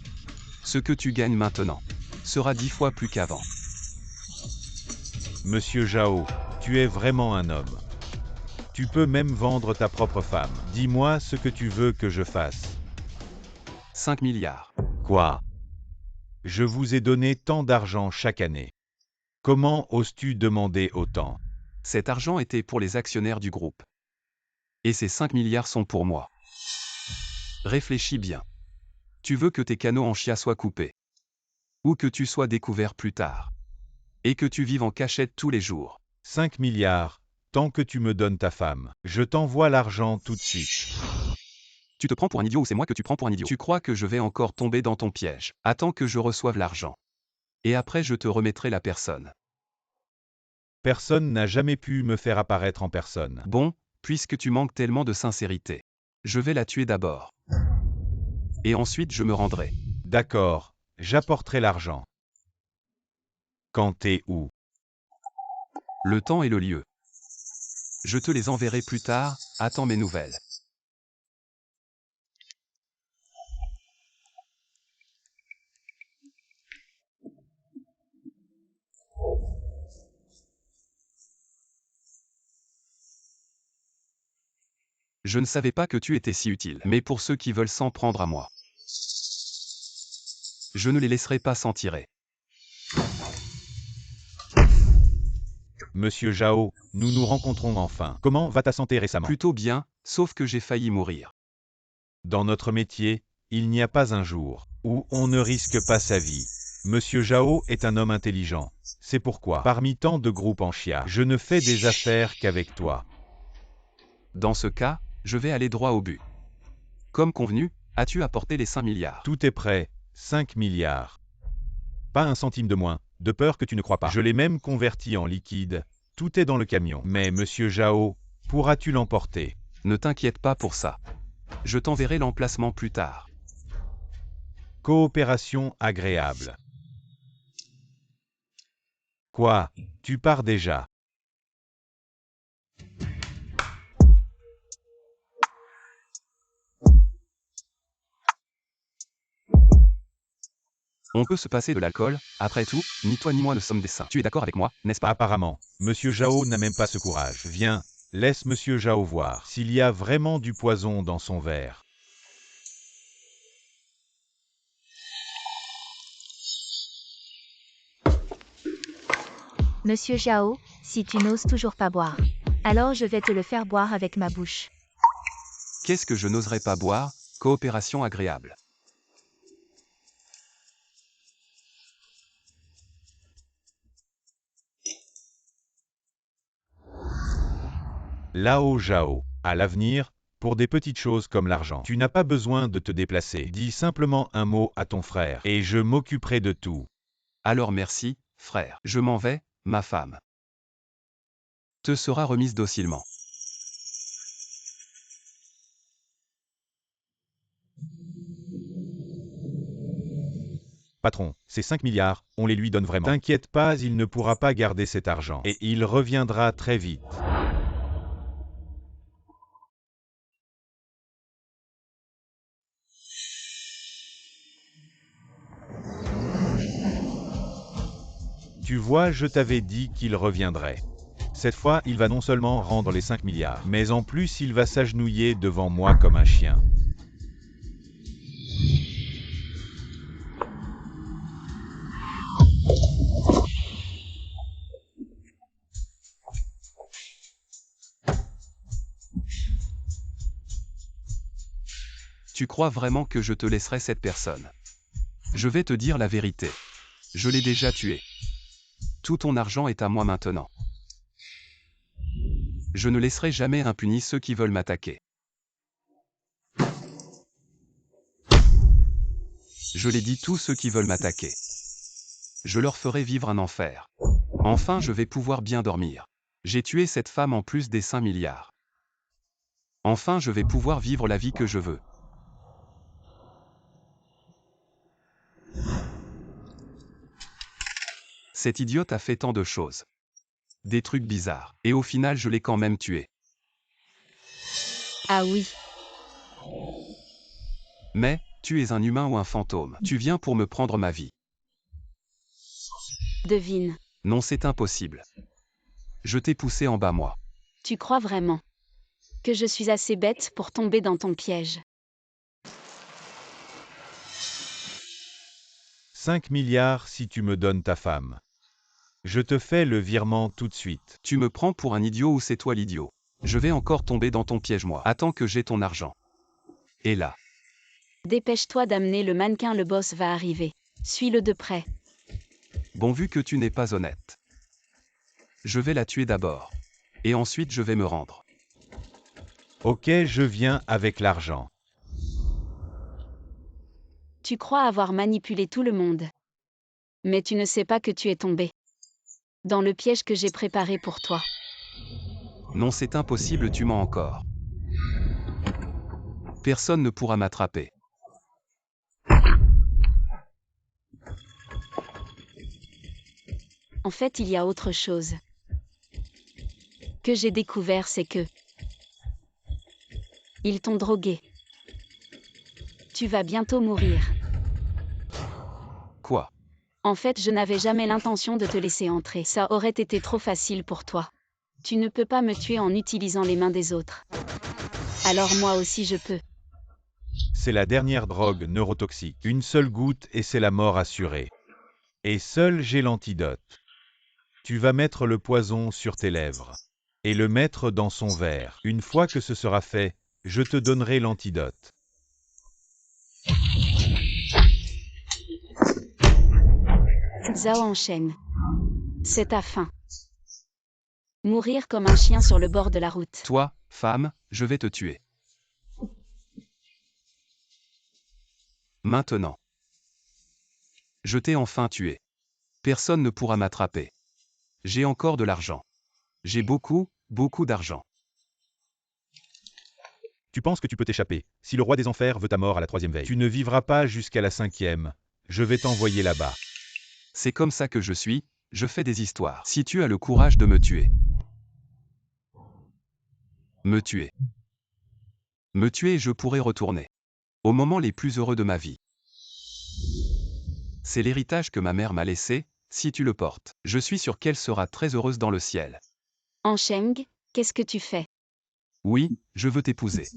ce que tu gagnes maintenant sera 10 fois plus qu'avant. Monsieur Zhao, tu es vraiment un homme. Tu peux même vendre ta propre femme. Dis-moi ce que tu veux que je fasse. 5 milliards. Quoi? Je vous ai donné tant d'argent chaque année. Comment oses-tu demander autant? Cet argent était pour les actionnaires du groupe. Et ces 5 milliards sont pour moi. Réfléchis bien. Tu veux que tes canaux en chia soient coupés. Ou que tu sois découvert plus tard. Et que tu vives en cachette tous les jours. 5 milliards, tant que tu me donnes ta femme. Je t'envoie l'argent tout de suite. Tu te prends pour un idiot ou c'est moi que tu prends pour un idiot? Tu crois que je vais encore tomber dans ton piège? Attends que je reçoive l'argent. Et après je te remettrai la personne. Personne n'a jamais pu me faire apparaître en personne. Bon, puisque tu manques tellement de sincérité. Je vais la tuer d'abord. Et ensuite je me rendrai. D'accord, j'apporterai l'argent. Quand t'es où? Le temps et le lieu. Je te les enverrai plus tard, attends mes nouvelles. Je ne savais pas que tu étais si utile, mais pour ceux qui veulent s'en prendre à moi. Je ne les laisserai pas s'en tirer. Monsieur Zhao, nous nous rencontrons enfin. Comment va ta santé récemment? Plutôt bien, sauf que j'ai failli mourir. Dans notre métier, il n'y a pas un jour où on ne risque pas sa vie. Monsieur Zhao est un homme intelligent. C'est pourquoi, parmi tant de groupes en chia, je ne fais des affaires qu'avec toi. Dans ce cas, je vais aller droit au but. Comme convenu, as-tu apporté les 5 milliards? Tout est prêt, 5 milliards. Pas un centime de moins, de peur que tu ne crois pas. Je l'ai même converti en liquide. Tout est dans le camion. Mais monsieur Zhao, pourras-tu l'emporter? Ne t'inquiète pas pour ça. Je t'enverrai l'emplacement plus tard. Coopération agréable. Quoi? Tu pars déjà? On peut se passer de l'alcool, après tout, ni toi ni moi ne sommes des saints. Tu es d'accord avec moi, n'est-ce pas? Apparemment, monsieur Zhao n'a même pas ce courage. Viens, laisse monsieur Zhao voir s'il y a vraiment du poison dans son verre. Monsieur Zhao, si tu n'oses toujours pas boire, alors je vais te le faire boire avec ma bouche. Qu'est-ce que je n'oserais pas boire? Coopération agréable. Lao Zhao, à l'avenir, pour des petites choses comme l'argent, tu n'as pas besoin de te déplacer. Dis simplement un mot à ton frère et je m'occuperai de tout. Alors merci, frère. Je m'en vais, ma femme te sera remise docilement. Patron, ces 5 milliards, on les lui donne vraiment. T'inquiète pas, il ne pourra pas garder cet argent. Et il reviendra très vite. Tu vois, je t'avais dit qu'il reviendrait. Cette fois, il va non seulement rendre les 5 milliards, mais en plus il va s'agenouiller devant moi comme un chien. Tu crois vraiment que je te laisserai cette personne? Je vais te dire la vérité. Je l'ai déjà tué. Tout ton argent est à moi maintenant. Je ne laisserai jamais impunis ceux qui veulent m'attaquer. Je l'ai dit, tous ceux qui veulent m'attaquer. Je leur ferai vivre un enfer. Enfin, je vais pouvoir bien dormir. J'ai tué cette femme en plus des 5 milliards. Enfin, je vais pouvoir vivre la vie que je veux. Cette idiote a fait tant de choses. Des trucs bizarres. Et au final, je l'ai quand même tué. Ah oui. Mais, tu es un humain ou un fantôme. Tu viens pour me prendre ma vie. Devine. Non, c'est impossible. Je t'ai poussé en bas, moi. Tu crois vraiment que je suis assez bête pour tomber dans ton piège? 5 milliards si tu me donnes ta femme. Je te fais le virement tout de suite. Tu me prends pour un idiot ou c'est toi l'idiot? Je vais encore tomber dans ton piège, moi. Attends que j'ai ton argent. Et là. Dépêche-toi d'amener le mannequin, le boss va arriver. Suis-le de près. Bon, vu que tu n'es pas honnête. Je vais la tuer d'abord. Et ensuite je vais me rendre. Ok, je viens avec l'argent. Tu crois avoir manipulé tout le monde. Mais tu ne sais pas que tu es tombé dans le piège que j'ai préparé pour toi. Non, c'est impossible, tu mens encore. Personne ne pourra m'attraper. En fait, il y a autre chose que j'ai découvert, c'est que ils t'ont drogué. Tu vas bientôt mourir. Quoi? En fait, je n'avais jamais l'intention de te laisser entrer. Ça aurait été trop facile pour toi. Tu ne peux pas me tuer en utilisant les mains des autres. Alors moi aussi je peux. C'est la dernière drogue neurotoxique. Une seule goutte et c'est la mort assurée. Et seul j'ai l'antidote. Tu vas mettre le poison sur tes lèvres et le mettre dans son verre. Une fois que ce sera fait, je te donnerai l'antidote. Zhao enchaîne. C'est ta fin. Mourir comme un chien sur le bord de la route. Toi, femme, je vais te tuer. Maintenant. Je t'ai enfin tué. Personne ne pourra m'attraper. J'ai encore de l'argent. J'ai beaucoup, beaucoup d'argent. Tu penses que tu peux t'échapper. Si le roi des enfers veut ta mort à la 3e veille, tu ne vivras pas jusqu'à la 5e. Je vais t'envoyer là-bas. C'est comme ça que je suis, je fais des histoires. Si tu as le courage de me tuer. Me tuer. Me tuer et je pourrai retourner. Aux moments les plus heureux de ma vie. C'est l'héritage que ma mère m'a laissé, si tu le portes. Je suis sûr qu'elle sera très heureuse dans le ciel. Encheng, qu'est-ce que tu fais? Oui, je veux t'épouser.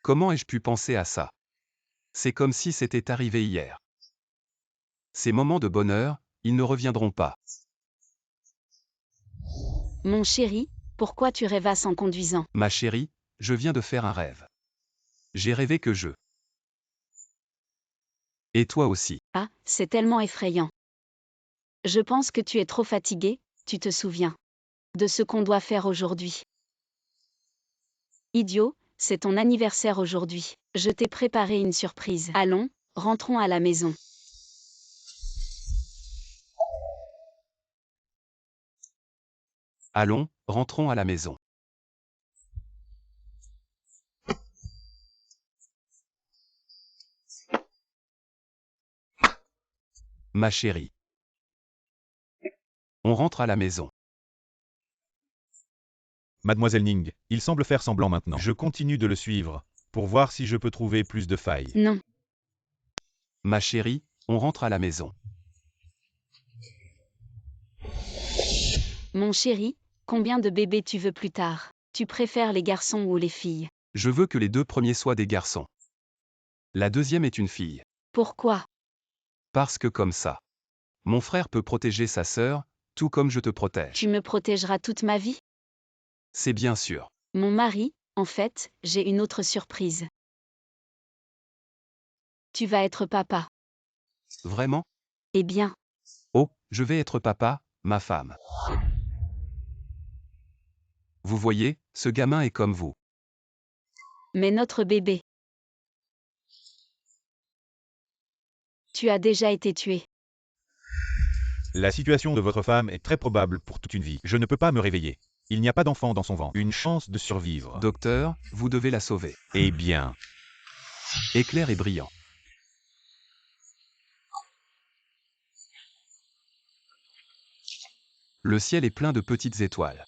Comment ai-je pu penser à ça? C'est comme si c'était arrivé hier. Ces moments de bonheur, ils ne reviendront pas. Mon chéri, pourquoi tu rêvasses en conduisant? Ma chérie, je viens de faire un rêve. J'ai rêvé que je... Et toi aussi. Ah, c'est tellement effrayant. Je pense que tu es trop fatigué, tu te souviens de ce qu'on doit faire aujourd'hui. Idiot, c'est ton anniversaire aujourd'hui. Je t'ai préparé une surprise. Allons, rentrons à la maison. Allons, rentrons à la maison. Ma chérie. On rentre à la maison. Mademoiselle Ning, il semble faire semblant maintenant. Je continue de le suivre, pour voir si je peux trouver plus de failles. Non. Ma chérie, on rentre à la maison. Mon chéri, combien de bébés tu veux plus tard? Tu préfères les garçons ou les filles? Je veux que les 2 premiers soient des garçons. La deuxième est une fille. Pourquoi? Parce que comme ça. Mon frère peut protéger sa sœur, tout comme je te protège. Tu me protégeras toute ma vie? C'est bien sûr. Mon mari, en fait, j'ai une autre surprise. Tu vas être papa. Vraiment? Eh bien, Oh, je vais être papa, ma femme. Vous voyez, ce gamin est comme vous. mais notre bébé. Tu as déjà été tué. La situation de votre femme est très probable pour toute une vie. Je ne peux pas me réveiller. Il n'y a pas d'enfant dans son ventre. Une chance de survivre. Docteur, vous devez la sauver. Eh bien, Éclair et brillant. Le ciel est plein de petites étoiles.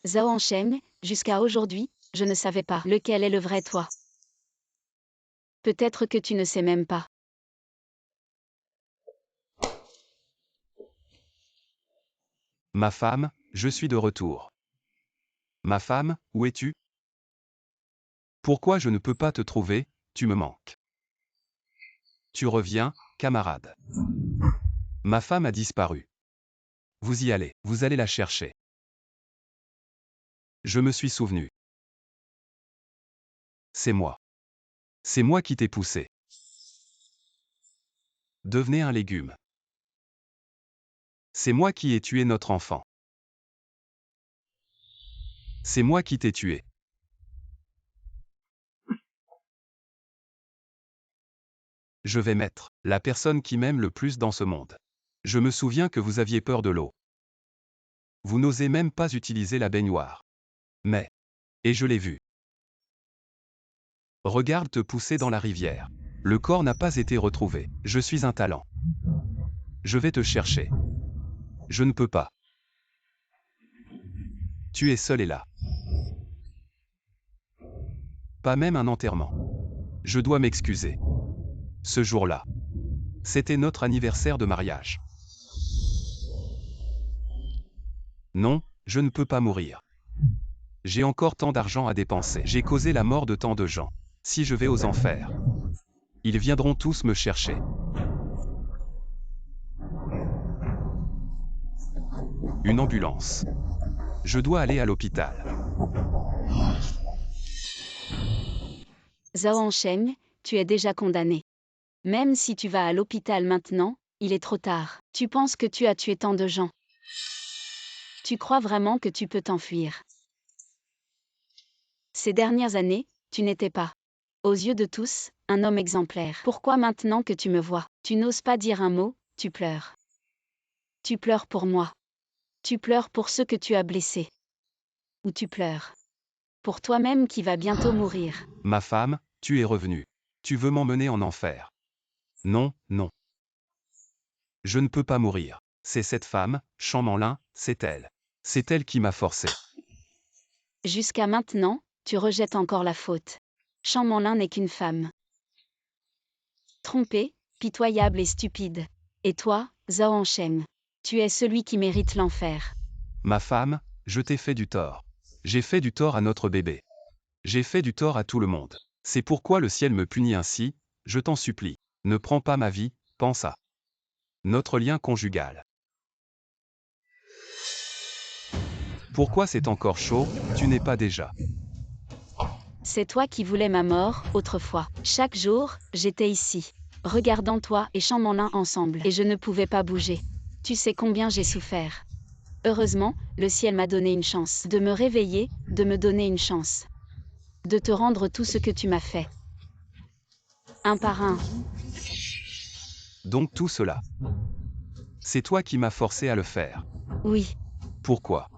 Zhao Enchaîne, jusqu'à aujourd'hui, je ne savais pas lequel est le vrai toi. Peut-être que tu ne sais même pas. Ma femme, je suis de retour. Ma femme, où es-tu? Pourquoi je ne peux pas te trouver, tu me manques. Tu reviens, camarade. Ma femme a disparu. Vous y allez, vous allez la chercher. Je me suis souvenu. C'est moi. C'est moi qui t'ai poussé. Devenez un légume. C'est moi qui ai tué notre enfant. C'est moi qui t'ai tué. Je vais mettre la personne qui m'aime le plus dans ce monde. Je me souviens que vous aviez peur de l'eau. Vous n'osez même pas utiliser la baignoire. Mais... Et je l'ai vu. Regarde te pousser dans la rivière. Le corps n'a pas été retrouvé. Je suis un talent. Je vais te chercher. Je ne peux pas. Tu es seul et là. Pas même un enterrement. Je dois m'excuser. Ce jour-là, c'était notre anniversaire de mariage. Non, je ne peux pas mourir. J'ai encore tant d'argent à dépenser. J'ai causé la mort de tant de gens. Si je vais aux enfers, ils viendront tous me chercher. Une ambulance. Je dois aller à l'hôpital. Zhao Ensheng, tu es déjà condamné. Même si tu vas à l'hôpital maintenant, il est trop tard. Tu penses que tu as tué tant de gens. Tu crois vraiment que tu peux t'enfuir. Ces dernières années, tu n'étais pas, aux yeux de tous, un homme exemplaire. Pourquoi maintenant que tu me vois, tu n'oses pas dire un mot, tu pleures. Tu pleures pour moi. Tu pleures pour ceux que tu as blessés. Ou tu pleures pour toi-même qui va bientôt mourir. Ma femme, tu es revenue. Tu veux m'emmener en enfer. Non, non. Je ne peux pas mourir. C'est cette femme, Champmanlin, c'est elle. C'est elle qui m'a forcé. Jusqu'à maintenant, tu rejettes encore la faute. Champmanlin n'est qu'une femme. Trompée, pitoyable et stupide. Et toi, Zhao Ensheng, tu es celui qui mérite l'enfer. Ma femme, je t'ai fait du tort. J'ai fait du tort à notre bébé. J'ai fait du tort à tout le monde. C'est pourquoi le ciel me punit ainsi, je t'en supplie. Ne prends pas ma vie, pense à notre lien conjugal. Pourquoi c'est encore chaud, tu n'es pas déjà. C'est toi qui voulais ma mort, autrefois. Chaque jour, j'étais ici, regardant toi et Champmanlin ensemble, et je ne pouvais pas bouger. Tu sais combien j'ai souffert. Heureusement, le ciel m'a donné une chance de me réveiller, de me donner une chance. De te rendre tout ce que tu m'as fait. Un par un. Donc tout cela. C'est toi qui m'as forcé à le faire. Oui. Pourquoi?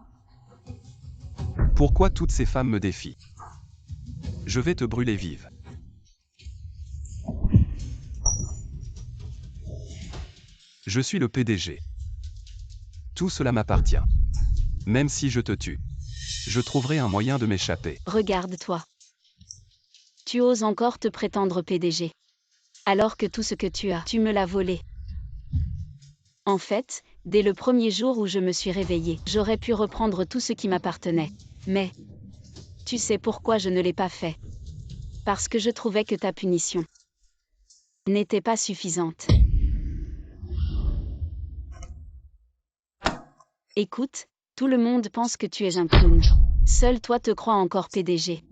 Pourquoi toutes ces femmes me défient? Je vais te brûler vive. Je suis le PDG. Tout cela m'appartient. Même si je te tue, je trouverai un moyen de m'échapper. Regarde-toi. Tu oses encore te prétendre PDG. Alors que tout ce que tu as, tu me l'as volé. En fait, dès le premier jour où je me suis réveillée, j'aurais pu reprendre tout ce qui m'appartenait. Mais, tu sais pourquoi je ne l'ai pas fait? Parce que je trouvais que ta punition n'était pas suffisante. Écoute, tout le monde pense que tu es un clown. Seul toi te crois encore PDG.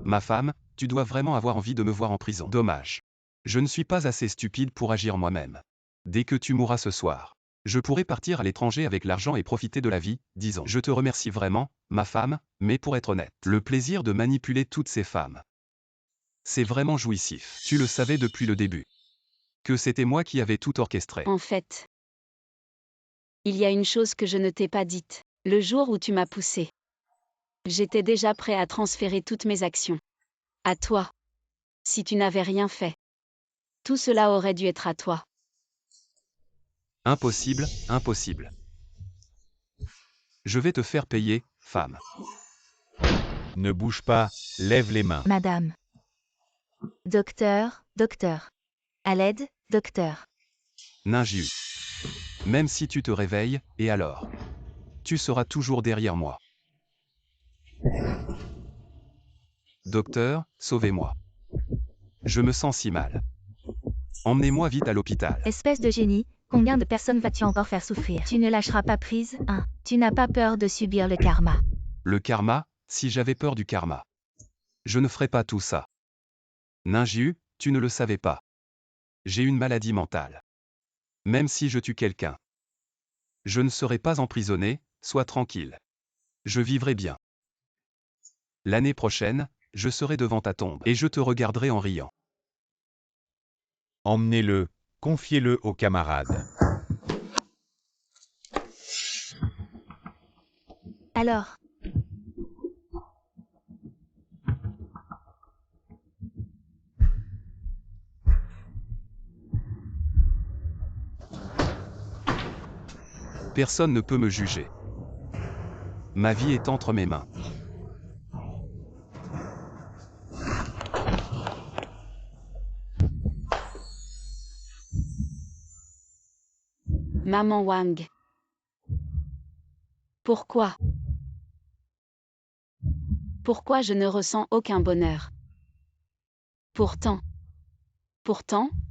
Ma femme, tu dois vraiment avoir envie de me voir en prison. Dommage. Je ne suis pas assez stupide pour agir moi-même. Dès que tu mourras ce soir, je pourrai partir à l'étranger avec l'argent et profiter de la vie, disons. Je te remercie vraiment, ma femme, mais pour être honnête, le plaisir de manipuler toutes ces femmes, c'est vraiment jouissif. Tu le savais depuis le début. Que c'était moi qui avais tout orchestré. En fait, il y a une chose que je ne t'ai pas dite. Le jour où tu m'as poussé, j'étais déjà prêt à transférer toutes mes actions à toi. Si tu n'avais rien fait, tout cela aurait dû être à toi. Impossible, impossible. Je vais te faire payer, femme. Ne bouge pas, lève les mains. Madame. Docteur, docteur. À l'aide, docteur. Ninjiu. Même si tu te réveilles, et alors? Tu seras toujours derrière moi. Docteur, sauvez-moi. Je me sens si mal. Emmenez-moi vite à l'hôpital. Espèce de génie, combien de personnes vas-tu encore faire souffrir? Tu ne lâcheras pas prise, hein? Tu n'as pas peur de subir le karma. Le karma, si j'avais peur du karma, je ne ferais pas tout ça. Ninjiu, tu ne le savais pas. J'ai une maladie mentale. Même si je tue quelqu'un, je ne serai pas emprisonné, sois tranquille. Je vivrai bien. L'année prochaine, je serai devant ta tombe et je te regarderai en riant. Emmenez-le, confiez-le aux camarades. Alors, Personne ne peut me juger. Ma vie est entre mes mains. Maman Wang. Pourquoi? Pourquoi je ne ressens aucun bonheur? Pourtant,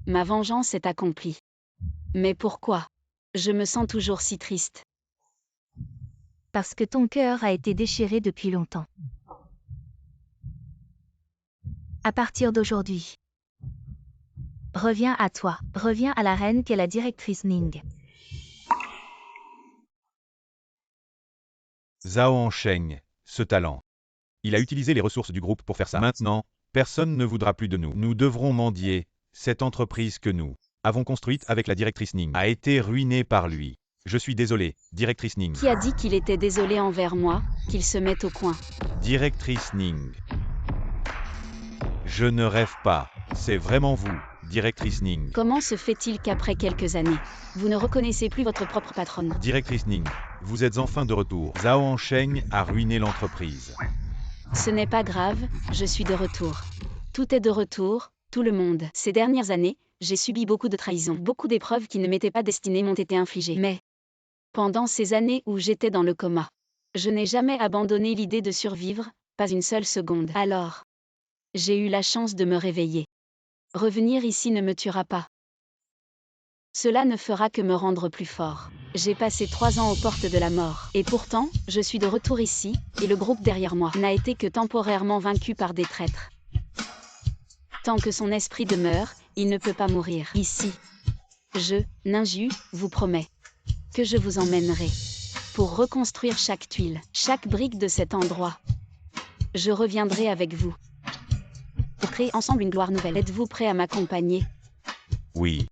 ma vengeance est accomplie. Mais pourquoi? Je me sens toujours si triste. Parce que ton cœur a été déchiré depuis longtemps. À partir d'aujourd'hui, reviens à toi, reviens à la reine qu'est la directrice Ning. Zhao Hansheng, ce talent. Il a utilisé les ressources du groupe pour faire ça. Maintenant, personne ne voudra plus de nous. Nous devrons mendier. Cette entreprise que nous avons construite avec la directrice Ning a été ruinée par lui. Je suis désolé, directrice Ning. Qui a dit qu'il était désolé envers moi, qu'il se mette au coin? Directrice Ning. Je ne rêve pas. C'est vraiment vous, directrice Ning. Comment se fait-il qu'après quelques années, vous ne reconnaissez plus votre propre patronne? Directrice Ning, vous êtes enfin de retour. Zhao Hansheng a ruiné l'entreprise. Ce n'est pas grave, je suis de retour. Tout est de retour, tout le monde. Ces dernières années, j'ai subi beaucoup de trahisons. Beaucoup d'épreuves qui ne m'étaient pas destinées m'ont été infligées. Mais, pendant ces années où j'étais dans le coma, je n'ai jamais abandonné l'idée de survivre, pas une seule seconde. Alors, j'ai eu la chance de me réveiller. Revenir ici ne me tuera pas. Cela ne fera que me rendre plus fort. J'ai passé 3 ans aux portes de la mort. Et pourtant, je suis de retour ici, et le groupe derrière moi n'a été que temporairement vaincu par des traîtres. Tant que son esprit demeure, il ne peut pas mourir. Ici, je, Ninju, vous promets que je vous emmènerai pour reconstruire chaque tuile, chaque brique de cet endroit. Je reviendrai avec vous pour créer ensemble une gloire nouvelle. Êtes-vous prêt à m'accompagner? Oui.